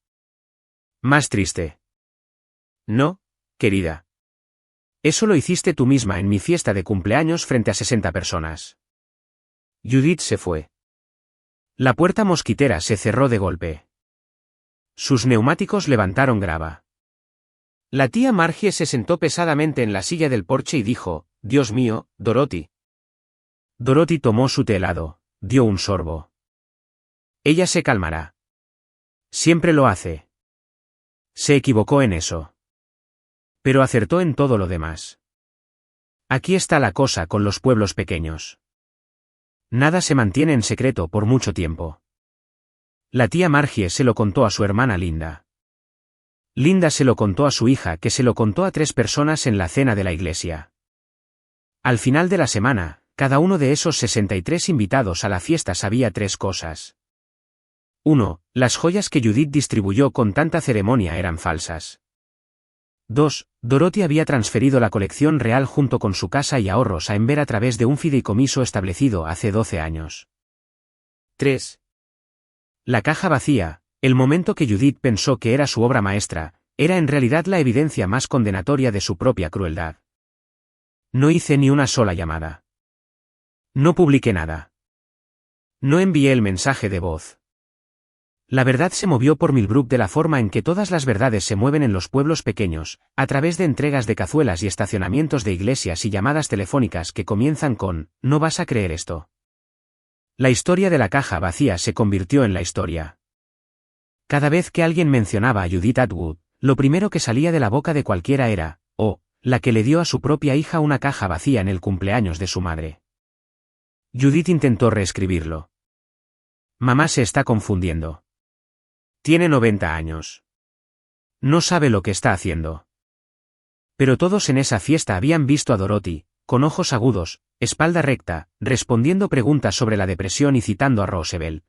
Más triste. No, querida. Eso lo hiciste tú misma en mi fiesta de cumpleaños frente a 60 personas. Judith se fue. La puerta mosquitera se cerró de golpe. Sus neumáticos levantaron grava. La tía Margie se sentó pesadamente en la silla del porche y dijo, Dios mío, Dorothy. Dorothy tomó su té helado, dio un sorbo. Ella se calmará. Siempre lo hace. Se equivocó en eso. Pero acertó en todo lo demás. Aquí está la cosa con los pueblos pequeños. Nada se mantiene en secreto por mucho tiempo. La tía Margie se lo contó a su hermana Linda. Linda se lo contó a su hija, que se lo contó a 3 personas en la cena de la iglesia. Al final de la semana, cada uno de esos 63 invitados a la fiesta sabía 3 cosas. 1. Las joyas que Judith distribuyó con tanta ceremonia eran falsas. 2. Dorothy había transferido la colección real junto con su casa y ahorros a Enver a través de un fideicomiso establecido hace 12 años. 3. La caja vacía, el momento que Judith pensó que era su obra maestra, era en realidad la evidencia más condenatoria de su propia crueldad. No hice ni una sola llamada. No publiqué nada. No envié el mensaje de voz. La verdad se movió por Millbrook de la forma en que todas las verdades se mueven en los pueblos pequeños, a través de entregas de cazuelas y estacionamientos de iglesias y llamadas telefónicas que comienzan con, no vas a creer esto. La historia de la caja vacía se convirtió en la historia. Cada vez que alguien mencionaba a Judith Atwood, lo primero que salía de la boca de cualquiera era, oh, la que le dio a su propia hija una caja vacía en el cumpleaños de su madre. Judith intentó reescribirlo. Mamá se está confundiendo. Tiene 90 años. No sabe lo que está haciendo. Pero todos en esa fiesta habían visto a Dorothy, con ojos agudos, espalda recta, respondiendo preguntas sobre la depresión y citando a Roosevelt.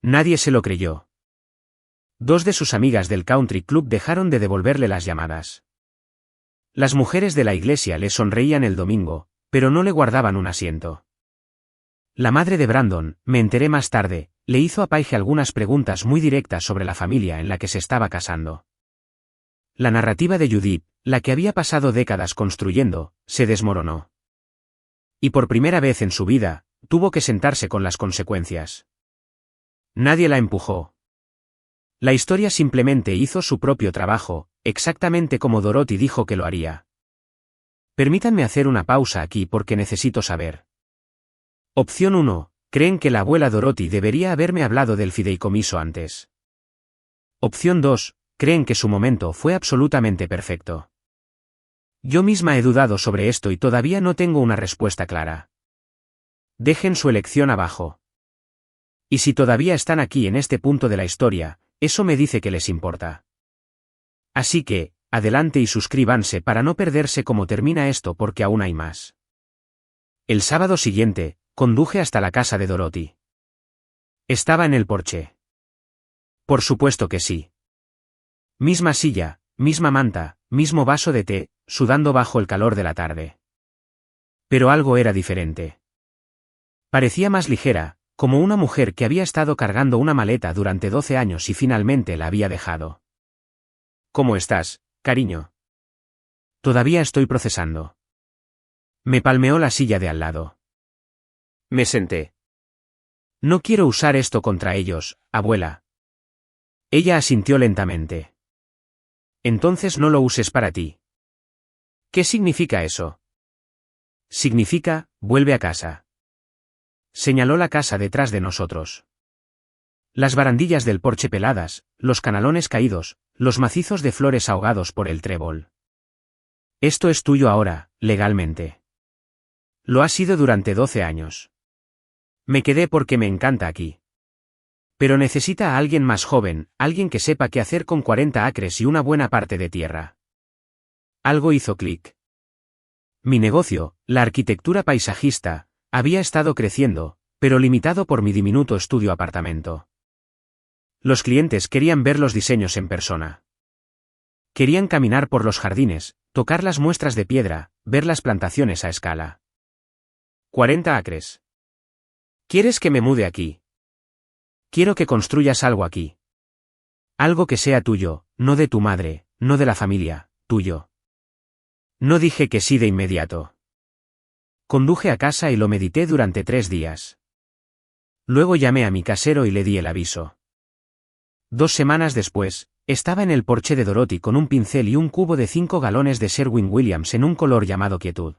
Nadie se lo creyó. 2 de sus amigas del country club dejaron de devolverle las llamadas. Las mujeres de la iglesia le sonreían el domingo, pero no le guardaban un asiento. La madre de Brandon, me enteré más tarde, le hizo a Paige algunas preguntas muy directas sobre la familia en la que se estaba casando. La narrativa de Judith, la que había pasado décadas construyendo, se desmoronó. Y por primera vez en su vida, tuvo que sentarse con las consecuencias. Nadie la empujó. La historia simplemente hizo su propio trabajo, exactamente como Dorothy dijo que lo haría. Permítanme hacer una pausa aquí porque necesito saber. Opción 1. ¿Creen que la abuela Dorothy debería haberme hablado del fideicomiso antes? Opción 2. ¿Creen que su momento fue absolutamente perfecto? Yo misma he dudado sobre esto y todavía no tengo una respuesta clara. Dejen su elección abajo. Y si todavía están aquí en este punto de la historia, eso me dice que les importa. Así que, adelante y suscríbanse para no perderse cómo termina esto porque aún hay más. El sábado siguiente, conduje hasta la casa de Dorothy. Estaba en el porche. Por supuesto que sí. Misma silla, misma manta, mismo vaso de té, sudando bajo el calor de la tarde. Pero algo era diferente. Parecía más ligera, como una mujer que había estado cargando una maleta durante 12 años y finalmente la había dejado. ¿Cómo estás, cariño? Todavía estoy procesando. Me palmeó la silla de al lado. Me senté. No quiero usar esto contra ellos, abuela. Ella asintió lentamente. Entonces no lo uses para ti. ¿Qué significa eso? Significa, vuelve a casa. Señaló la casa detrás de nosotros. Las barandillas del porche peladas, los canalones caídos, los macizos de flores ahogados por el trébol. Esto es tuyo ahora, legalmente. Lo ha sido durante 12 años. Me quedé porque me encanta aquí. Pero necesita a alguien más joven, alguien que sepa qué hacer con 40 acres y una buena parte de tierra. Algo hizo clic. Mi negocio, la arquitectura paisajista, había estado creciendo, pero limitado por mi diminuto estudio apartamento. Los clientes querían ver los diseños en persona. Querían caminar por los jardines, tocar las muestras de piedra, ver las plantaciones a escala. 40 acres. ¿Quieres que me mude aquí? Quiero que construyas algo aquí. Algo que sea tuyo, no de tu madre, no de la familia, tuyo. No dije que sí de inmediato. Conduje a casa y lo medité durante 3 días. Luego llamé a mi casero y le di el aviso. 2 semanas después, estaba en el porche de Dorothy con un pincel y un cubo de 5 galones de Sherwin-Williams en un color llamado quietud.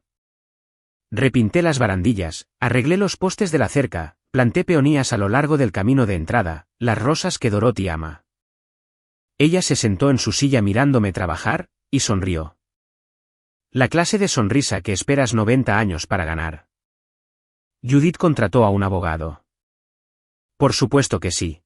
Repinté las barandillas, arreglé los postes de la cerca, planté peonías a lo largo del camino de entrada, las rosas que Dorothy ama. Ella se sentó en su silla mirándome trabajar, y sonrió. La clase de sonrisa que esperas 90 años para ganar. Judith contrató a un abogado. Por supuesto que sí.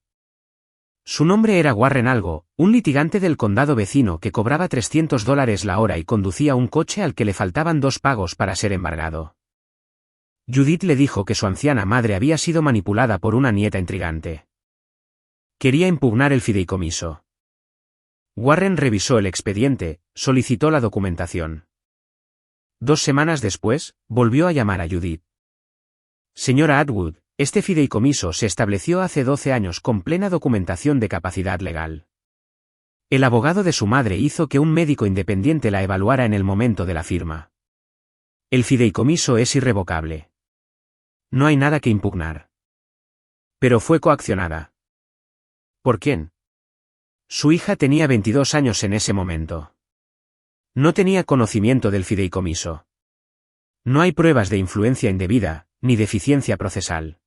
Su nombre era Warren Algo, un litigante del condado vecino que cobraba $300 la hora y conducía un coche al que le faltaban 2 pagos para ser embargado. Judith le dijo que su anciana madre había sido manipulada por una nieta intrigante. Quería impugnar el fideicomiso. Warren revisó el expediente, solicitó la documentación. 2 semanas después, volvió a llamar a Judith. Señora Atwood, este fideicomiso se estableció hace 12 años con plena documentación de capacidad legal. El abogado de su madre hizo que un médico independiente la evaluara en el momento de la firma. El fideicomiso es irrevocable. No hay nada que impugnar. Pero fue coaccionada. ¿Por quién? Su hija tenía 22 años en ese momento. No tenía conocimiento del fideicomiso. No hay pruebas de influencia indebida, ni deficiencia procesal.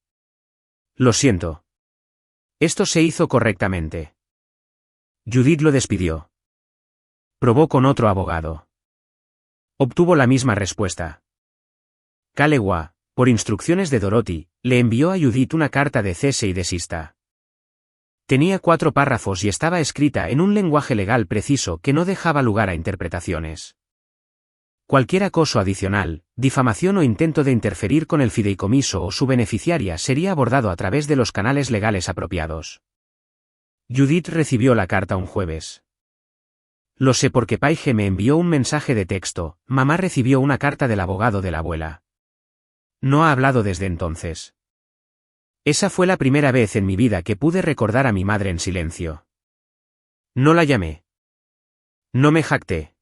Lo siento. Esto se hizo correctamente. Judith lo despidió. Probó con otro abogado. Obtuvo la misma respuesta. Kalewa, por instrucciones de Dorothy, le envió a Judith una carta de cese y desista. Tenía 4 párrafos y estaba escrita en un lenguaje legal preciso que no dejaba lugar a interpretaciones. Cualquier acoso adicional, difamación o intento de interferir con el fideicomiso o su beneficiaria sería abordado a través de los canales legales apropiados. Judith recibió la carta un jueves. Lo sé porque Paige me envió un mensaje de texto, mamá recibió una carta del abogado de la abuela. No ha hablado desde entonces. Esa fue la primera vez en mi vida que pude recordar a mi madre en silencio. No la llamé. No me jacté.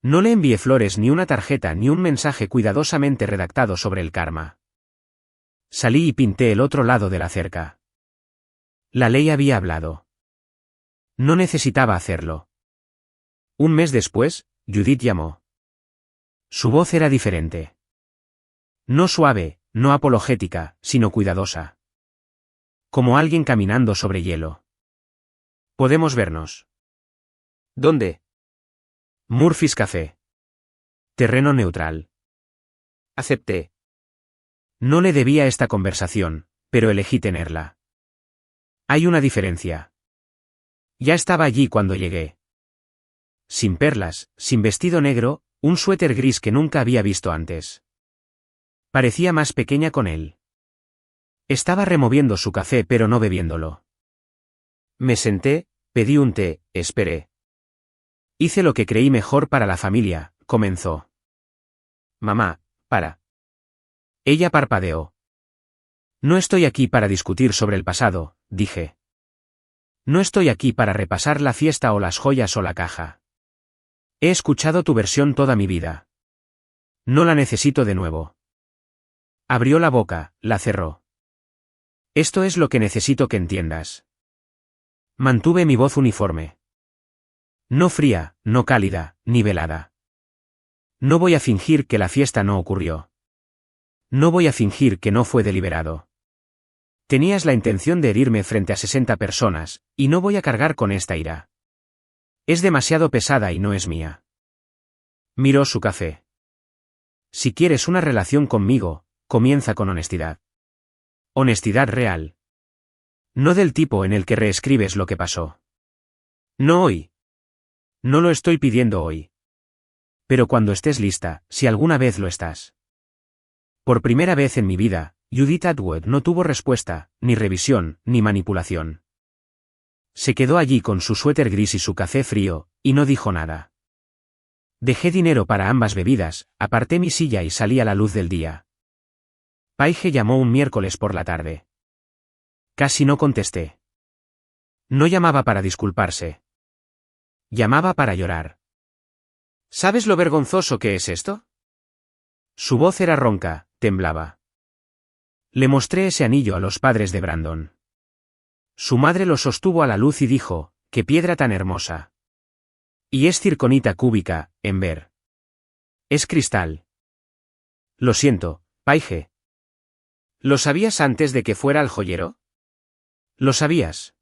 No le envié flores ni una tarjeta ni un mensaje cuidadosamente redactado sobre el karma. Salí y pinté el otro lado de la cerca. La ley había hablado. No necesitaba hacerlo. Un mes después, Judith llamó. Su voz era diferente. No suave, no apologética, sino cuidadosa. Como alguien caminando sobre hielo. ¿Podemos vernos? ¿Dónde? Murphy's Café. Terreno neutral. Acepté. No le debía esta conversación, pero elegí tenerla. Hay una diferencia. Ya estaba allí cuando llegué. Sin perlas, sin vestido negro, un suéter gris que nunca había visto antes. Parecía más pequeña con él. Estaba removiendo su café pero no bebiéndolo. Me senté, pedí un té, esperé. Hice lo que creí mejor para la familia, comenzó. Mamá, para. Ella parpadeó. No estoy aquí para discutir sobre el pasado, dije. No estoy aquí para repasar la fiesta o las joyas o la caja. He escuchado tu versión toda mi vida. No la necesito de nuevo. Abrió la boca, la cerró. Esto es lo que necesito que entiendas. Mantuve mi voz uniforme. No fría, no cálida, ni velada. No voy a fingir que la fiesta no ocurrió. No voy a fingir que no fue deliberado. Tenías la intención de herirme frente a 60 personas, y no voy a cargar con esta ira. Es demasiado pesada y no es mía. Miró su café. Si quieres una relación conmigo, comienza con honestidad. Honestidad real. No del tipo en el que reescribes lo que pasó. No hoy. No lo estoy pidiendo hoy. Pero cuando estés lista, si alguna vez lo estás. Por primera vez en mi vida, Judith Atwood no tuvo respuesta, ni revisión, ni manipulación. Se quedó allí con su suéter gris y su café frío, y no dijo nada. Dejé dinero para ambas bebidas, aparté mi silla y salí a la luz del día. Paige llamó un miércoles por la tarde. Casi no contesté. No llamaba para disculparse. Llamaba para llorar. ¿Sabes lo vergonzoso que es esto? Su voz era ronca, temblaba. Le mostré ese anillo a los padres de Brandon. Su madre lo sostuvo a la luz y dijo, ¡qué piedra tan hermosa! Y es circonita cúbica, Ember. Es cristal. Lo siento, Paige. ¿Lo sabías antes de que fuera al joyero? ¿Lo sabías?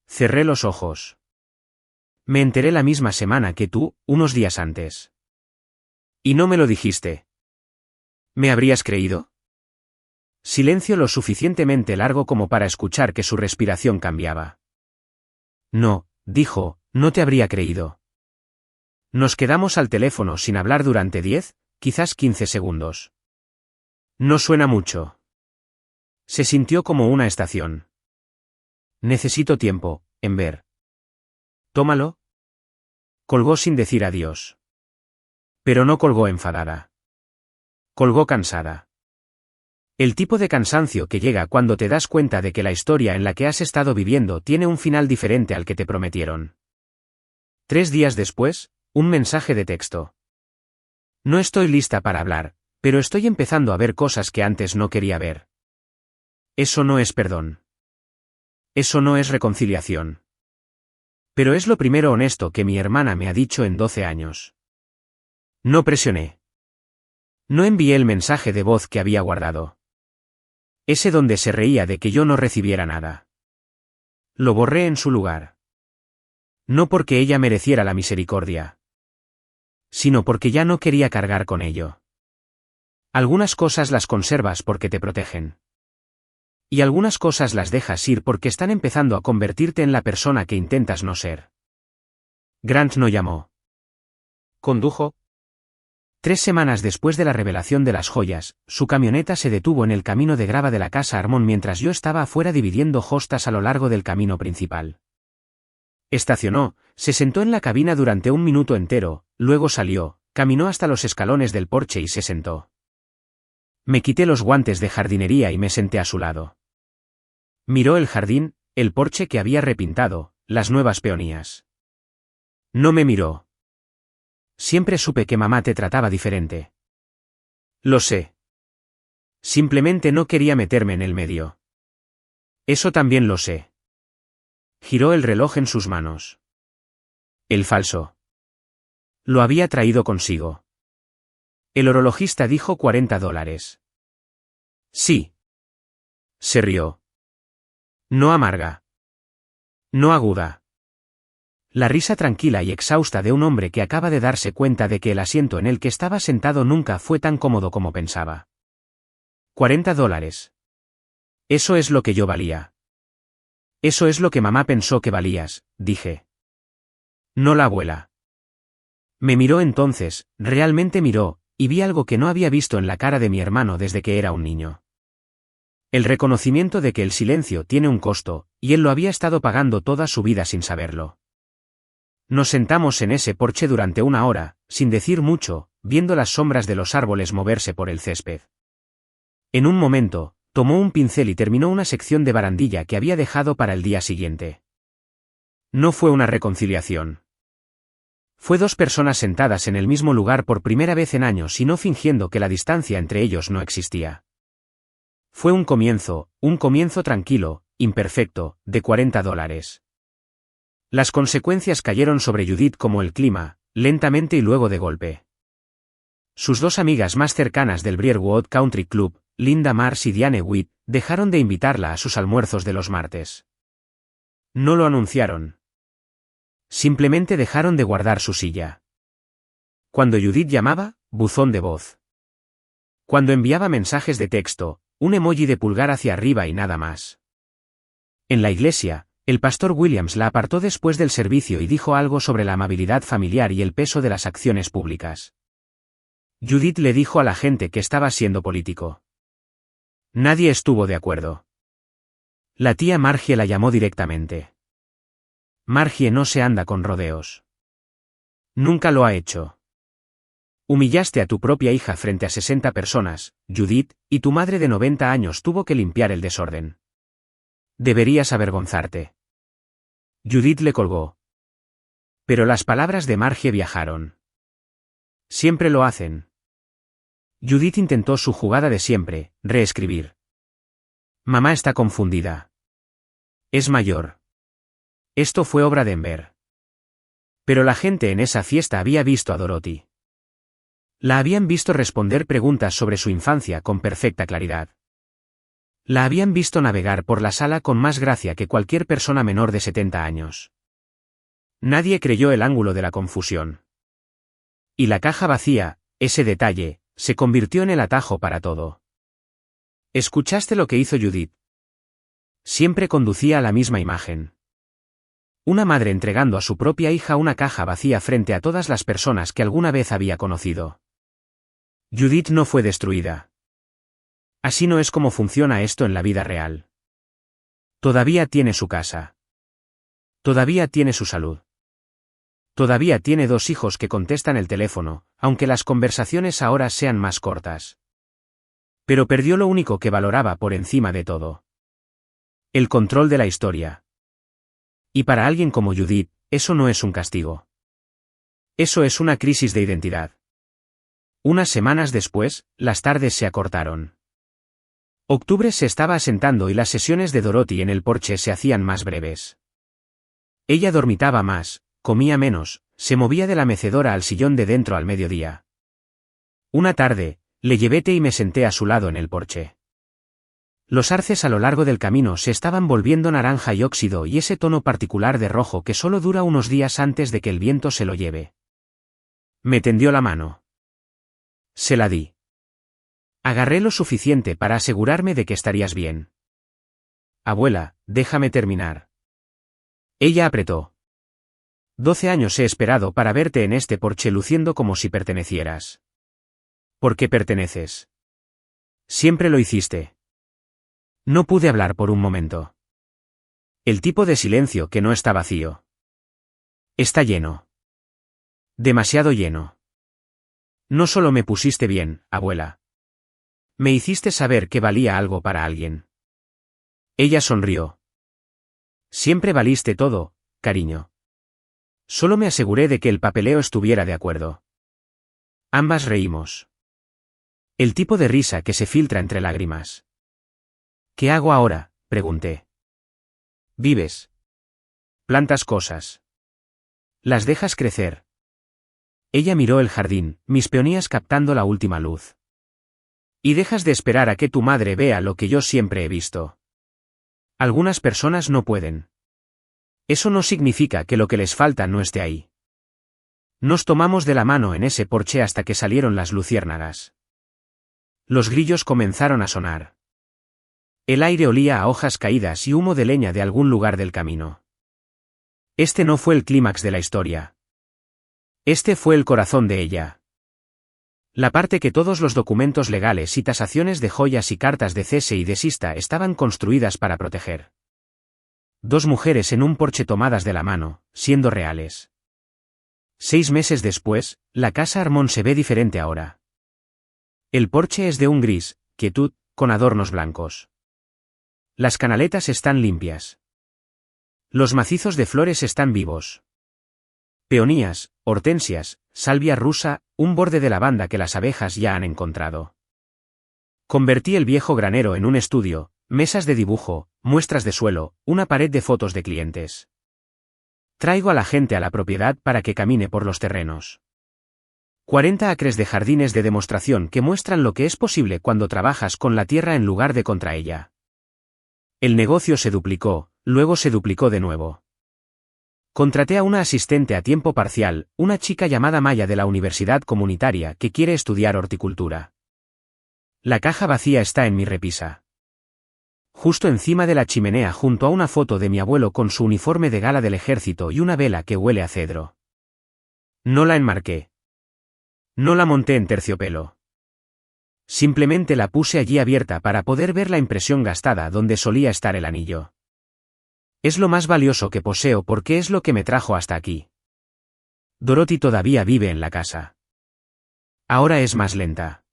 Cerré los ojos. Me enteré la misma semana que tú, unos días antes. ¿Y no me lo dijiste? ¿Me habrías creído? Silencio lo suficientemente largo como para escuchar que su respiración cambiaba. No, dijo, no te habría creído. Nos quedamos al teléfono sin hablar durante 10, quizás 15 segundos. No suena mucho. Se sintió como una estación. Necesito tiempo, Ember. Tómalo. Colgó sin decir adiós. Pero no colgó enfadada. Colgó cansada. El tipo de cansancio que llega cuando te das cuenta de que la historia en la que has estado viviendo tiene un final diferente al que te prometieron. 3 días después, un mensaje de texto. No estoy lista para hablar, pero estoy empezando a ver cosas que antes no quería ver. Eso no es perdón. Eso no es reconciliación. Pero es lo primero honesto que mi hermana me ha dicho en 12 años. No presioné. No envié el mensaje de voz que había guardado. Ese donde se reía de que yo no recibiera nada. Lo borré en su lugar. No porque ella mereciera la misericordia, sino porque ya no quería cargar con ello. Algunas cosas las conservas porque te protegen. Y algunas cosas las dejas ir porque están empezando a convertirte en la persona que intentas no ser. Grant no llamó. Condujo. 3 semanas después de la revelación de las joyas, su camioneta se detuvo en el camino de grava de la casa Armon mientras yo estaba afuera dividiendo hostas a lo largo del camino principal. Estacionó, se sentó en la cabina durante 1 minuto entero, luego salió, caminó hasta los escalones del porche y se sentó. Me quité los guantes de jardinería y me senté a su lado. Miró el jardín, el porche que había repintado, las nuevas peonías. No me miró. Siempre supe que mamá te trataba diferente. Lo sé. Simplemente no quería meterme en el medio. Eso también lo sé. Giró el reloj en sus manos. El falso. Lo había traído consigo. El horologista dijo $40. Sí. Se rió. No amarga. No aguda. La risa tranquila y exhausta de un hombre que acaba de darse cuenta de que el asiento en el que estaba sentado nunca fue tan cómodo como pensaba. $40. Eso es lo que yo valía. Eso es lo que mamá pensó que valías, dije. No la abuela. Me miró entonces, realmente miró, y vi algo que no había visto en la cara de mi hermano desde que era un niño. El reconocimiento de que el silencio tiene un costo, y él lo había estado pagando toda su vida sin saberlo. Nos sentamos en ese porche durante 1 hora, sin decir mucho, viendo las sombras de los árboles moverse por el césped. En un momento, tomó un pincel y terminó una sección de barandilla que había dejado para el día siguiente. No fue una reconciliación. Fue 2 personas sentadas en el mismo lugar por primera vez en años y no fingiendo que la distancia entre ellos no existía. Fue un comienzo tranquilo, imperfecto, de $40. Las consecuencias cayeron sobre Judith como el clima, lentamente y luego de golpe. Sus 2 amigas más cercanas del Briarwood Country Club, Linda Mars y Diane Witt, dejaron de invitarla a sus almuerzos de los martes. No lo anunciaron. Simplemente dejaron de guardar su silla. Cuando Judith llamaba, buzón de voz. Cuando enviaba mensajes de texto, un emoji de pulgar hacia arriba y nada más. En la iglesia, el pastor Williams la apartó después del servicio y dijo algo sobre la amabilidad familiar y el peso de las acciones públicas. Judith le dijo a la gente que estaba siendo político. Nadie estuvo de acuerdo. La tía Margie la llamó directamente. Margie no se anda con rodeos. Nunca lo ha hecho. Humillaste a tu propia hija frente a 60 personas, Judith, y tu madre de 90 años tuvo que limpiar el desorden. Deberías avergonzarte. Judith le colgó. Pero las palabras de Margie viajaron. Siempre lo hacen. Judith intentó su jugada de siempre, reescribir. Mamá está confundida. Es mayor. Esto fue obra de Ember. Pero la gente en esa fiesta había visto a Dorothy. La habían visto responder preguntas sobre su infancia con perfecta claridad. La habían visto navegar por la sala con más gracia que cualquier persona menor de 70 años. Nadie creyó el ángulo de la confusión. Y la caja vacía, ese detalle, se convirtió en el atajo para todo. ¿Escuchaste lo que hizo Judith? Siempre conducía a la misma imagen. Una madre entregando a su propia hija una caja vacía frente a todas las personas que alguna vez había conocido. Judith no fue destruida. Así no es como funciona esto en la vida real. Todavía tiene su casa. Todavía tiene su salud. Todavía tiene 2 hijos que contestan el teléfono, aunque las conversaciones ahora sean más cortas. Pero perdió lo único que valoraba por encima de todo. El control de la historia. Y para alguien como Judith, eso no es un castigo. Eso es una crisis de identidad. Unas semanas después, las tardes se acortaron. Octubre se estaba asentando y las sesiones de Dorothy en el porche se hacían más breves. Ella dormitaba más, comía menos, se movía de la mecedora al sillón de dentro al mediodía. Una tarde, le llevé té y me senté a su lado en el porche. Los arces a lo largo del camino se estaban volviendo naranja y óxido y ese tono particular de rojo que solo dura unos días antes de que el viento se lo lleve. Me tendió la mano. Se la di. Agarré lo suficiente para asegurarme de que estarías bien. Abuela, déjame terminar. Ella apretó. 12 años he esperado para verte en este porche luciendo como si pertenecieras. ¿Por qué perteneces? Siempre lo hiciste. No pude hablar por un momento. El tipo de silencio que no está vacío. Está lleno. Demasiado lleno. No solo me pusiste bien, abuela. Me hiciste saber que valía algo para alguien. Ella sonrió. Siempre valiste todo, cariño. Solo me aseguré de que el papeleo estuviera de acuerdo. Ambas reímos. El tipo de risa que se filtra entre lágrimas. ¿Qué hago ahora?, pregunté. Vives. Plantas cosas. Las dejas crecer. Ella miró el jardín, mis peonías captando la última luz. Y dejas de esperar a que tu madre vea lo que yo siempre he visto. Algunas personas no pueden. Eso no significa que lo que les falta no esté ahí. Nos tomamos de la mano en ese porche hasta que salieron las luciérnagas. Los grillos comenzaron a sonar. El aire olía a hojas caídas y humo de leña de algún lugar del camino. Este no fue el clímax de la historia. Este fue el corazón de ella. La parte que todos los documentos legales y tasaciones de joyas y cartas de cese y desista estaban construidas para proteger. Dos mujeres en un porche tomadas de la mano, siendo reales. 6 meses después, la casa Armón se ve diferente ahora. El porche es de un gris, quietud, con adornos blancos. Las canaletas están limpias. Los macizos de flores están vivos. Peonías, hortensias, salvia rusa, un borde de lavanda que las abejas ya han encontrado. Convertí el viejo granero en un estudio, mesas de dibujo, muestras de suelo, una pared de fotos de clientes. Traigo a la gente a la propiedad para que camine por los terrenos. 40 acres de jardines de demostración que muestran lo que es posible cuando trabajas con la tierra en lugar de contra ella. El negocio se duplicó, luego se duplicó de nuevo. Contraté a una asistente a tiempo parcial, una chica llamada Maya de la universidad comunitaria que quiere estudiar horticultura. La caja vacía está en mi repisa. Justo encima de la chimenea junto a una foto de mi abuelo con su uniforme de gala del ejército y una vela que huele a cedro. No la enmarqué. No la monté en terciopelo. Simplemente la puse allí abierta para poder ver la impresión gastada donde solía estar el anillo. Es lo más valioso que poseo porque es lo que me trajo hasta aquí. Dorothy todavía vive en la casa. Ahora es más lenta.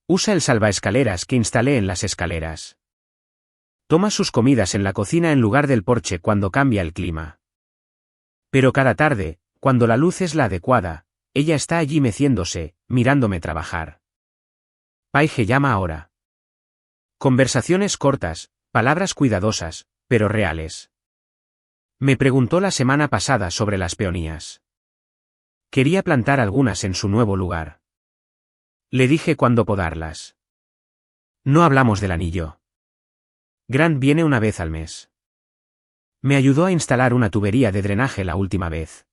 Usa el salvaescaleras que instalé en las escaleras. Toma sus comidas en la cocina en lugar del porche cuando cambia el clima. Pero cada tarde, cuando la luz es la adecuada, ella está allí meciéndose, mirándome trabajar. Paige llama ahora. Conversaciones cortas, palabras cuidadosas, pero reales. Me preguntó la semana pasada sobre las peonías. Quería plantar algunas en su nuevo lugar. Le dije cuándo podarlas. No hablamos del anillo. Grant viene una vez al mes. Me ayudó a instalar una tubería de drenaje la última vez.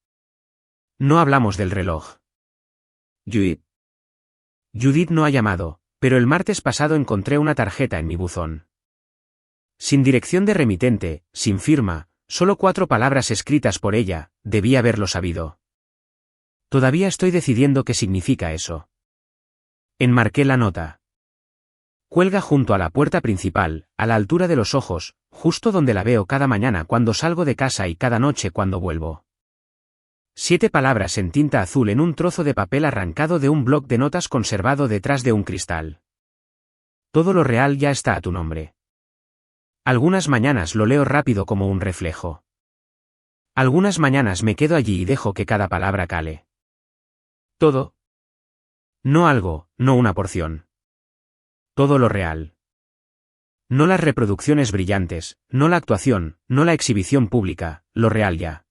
No hablamos del reloj. Judith no ha llamado, pero el martes pasado encontré una tarjeta en mi buzón. Sin dirección de remitente, sin firma, solo 4 palabras escritas por ella, debí haberlo sabido. Todavía estoy decidiendo qué significa eso. Enmarqué la nota. Cuelga junto a la puerta principal, a la altura de los ojos, justo donde la veo cada mañana cuando salgo de casa y cada noche cuando vuelvo. 7 palabras en tinta azul en un trozo de papel arrancado de un bloc de notas conservado detrás de un cristal. Todo lo real ya está a tu nombre. Algunas mañanas lo leo rápido como un reflejo. Algunas mañanas me quedo allí y dejo que cada palabra cale. Todo. No algo, no una porción. Todo lo real. No las reproducciones brillantes, no la actuación, no la exhibición pública, lo real ya.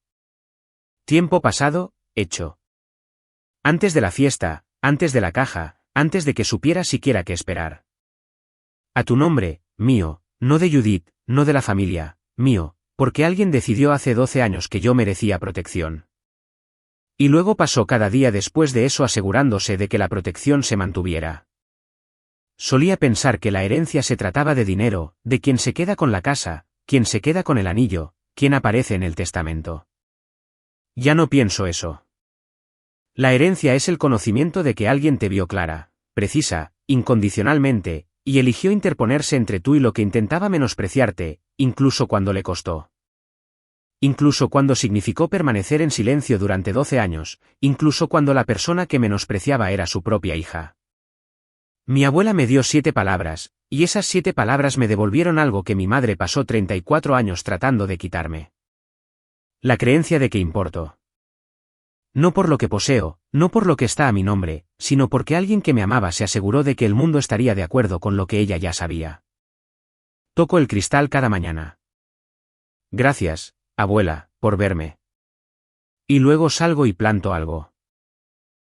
Tiempo pasado, hecho. Antes de la fiesta, antes de la caja, antes de que supiera siquiera qué esperar. A tu nombre, mío, no de Judith, no de la familia, mío, porque alguien decidió hace 12 años que yo merecía protección. Y luego pasó cada día después de eso asegurándose de que la protección se mantuviera. Solía pensar que la herencia se trataba de dinero, de quien se queda con la casa, quien se queda con el anillo, quien aparece en el testamento. Ya no pienso eso. La herencia es el conocimiento de que alguien te vio clara, precisa, incondicionalmente, y eligió interponerse entre tú y lo que intentaba menospreciarte, incluso cuando le costó. Incluso cuando significó permanecer en silencio durante 12 años, incluso cuando la persona que menospreciaba era su propia hija. Mi abuela me dio 7 palabras, y esas 7 palabras me devolvieron algo que mi madre pasó 34 años tratando de quitarme. La creencia de que importo. No por lo que poseo, no por lo que está a mi nombre, sino porque alguien que me amaba se aseguró de que el mundo estaría de acuerdo con lo que ella ya sabía. Toco el cristal cada mañana. Gracias, abuela, por verme. Y luego salgo y planto algo.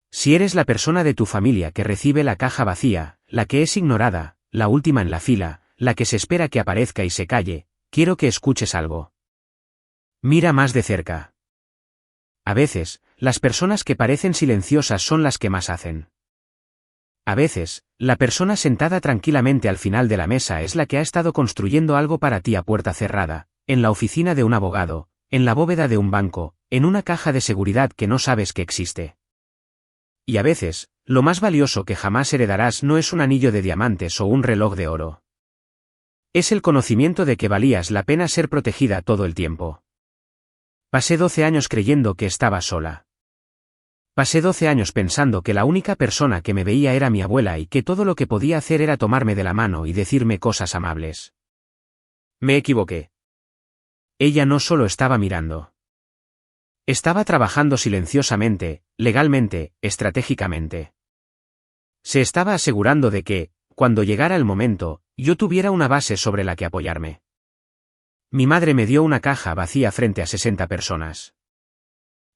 Si eres la persona de tu familia que recibe la caja vacía, la que es ignorada, la última en la fila, la que se espera que aparezca y se calle, quiero que escuches algo. Mira más de cerca. A veces, las personas que parecen silenciosas son las que más hacen. A veces, la persona sentada tranquilamente al final de la mesa es la que ha estado construyendo algo para ti a puerta cerrada, en la oficina de un abogado, en la bóveda de un banco, en una caja de seguridad que no sabes que existe. Y a veces, Lo más valioso que jamás heredarás no es un anillo de diamantes o un reloj de oro. Es el conocimiento de que valías la pena ser protegida todo el tiempo. Pasé 12 años creyendo que estaba sola. Pasé 12 años pensando que la única persona que me veía era mi abuela y que todo lo que podía hacer era tomarme de la mano y decirme cosas amables. Me equivoqué. Ella no solo estaba mirando. Estaba trabajando silenciosamente, legalmente, estratégicamente. Se estaba asegurando de que, cuando llegara el momento, yo tuviera una base sobre la que apoyarme. Mi madre me dio una caja vacía frente a 60 personas.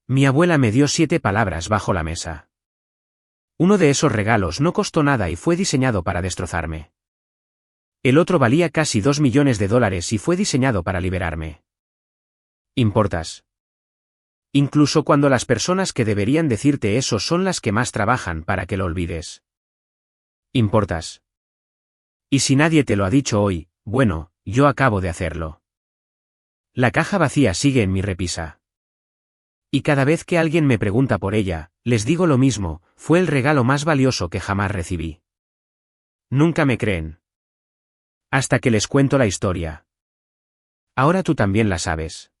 Mi abuela me dio 7 palabras bajo la mesa. Uno de esos regalos no costó nada y fue diseñado para destrozarme. El otro valía casi $2 millones y fue diseñado para liberarme. Importas. Incluso cuando las personas que deberían decirte eso son las que más trabajan para que lo olvides. Importas. Y si nadie te lo ha dicho hoy, bueno, yo acabo de hacerlo. La caja vacía sigue en mi repisa. Y cada vez que alguien me pregunta por ella, les digo lo mismo, fue el regalo más valioso que jamás recibí. Nunca me creen. Hasta que les cuento la historia. Ahora tú también la sabes.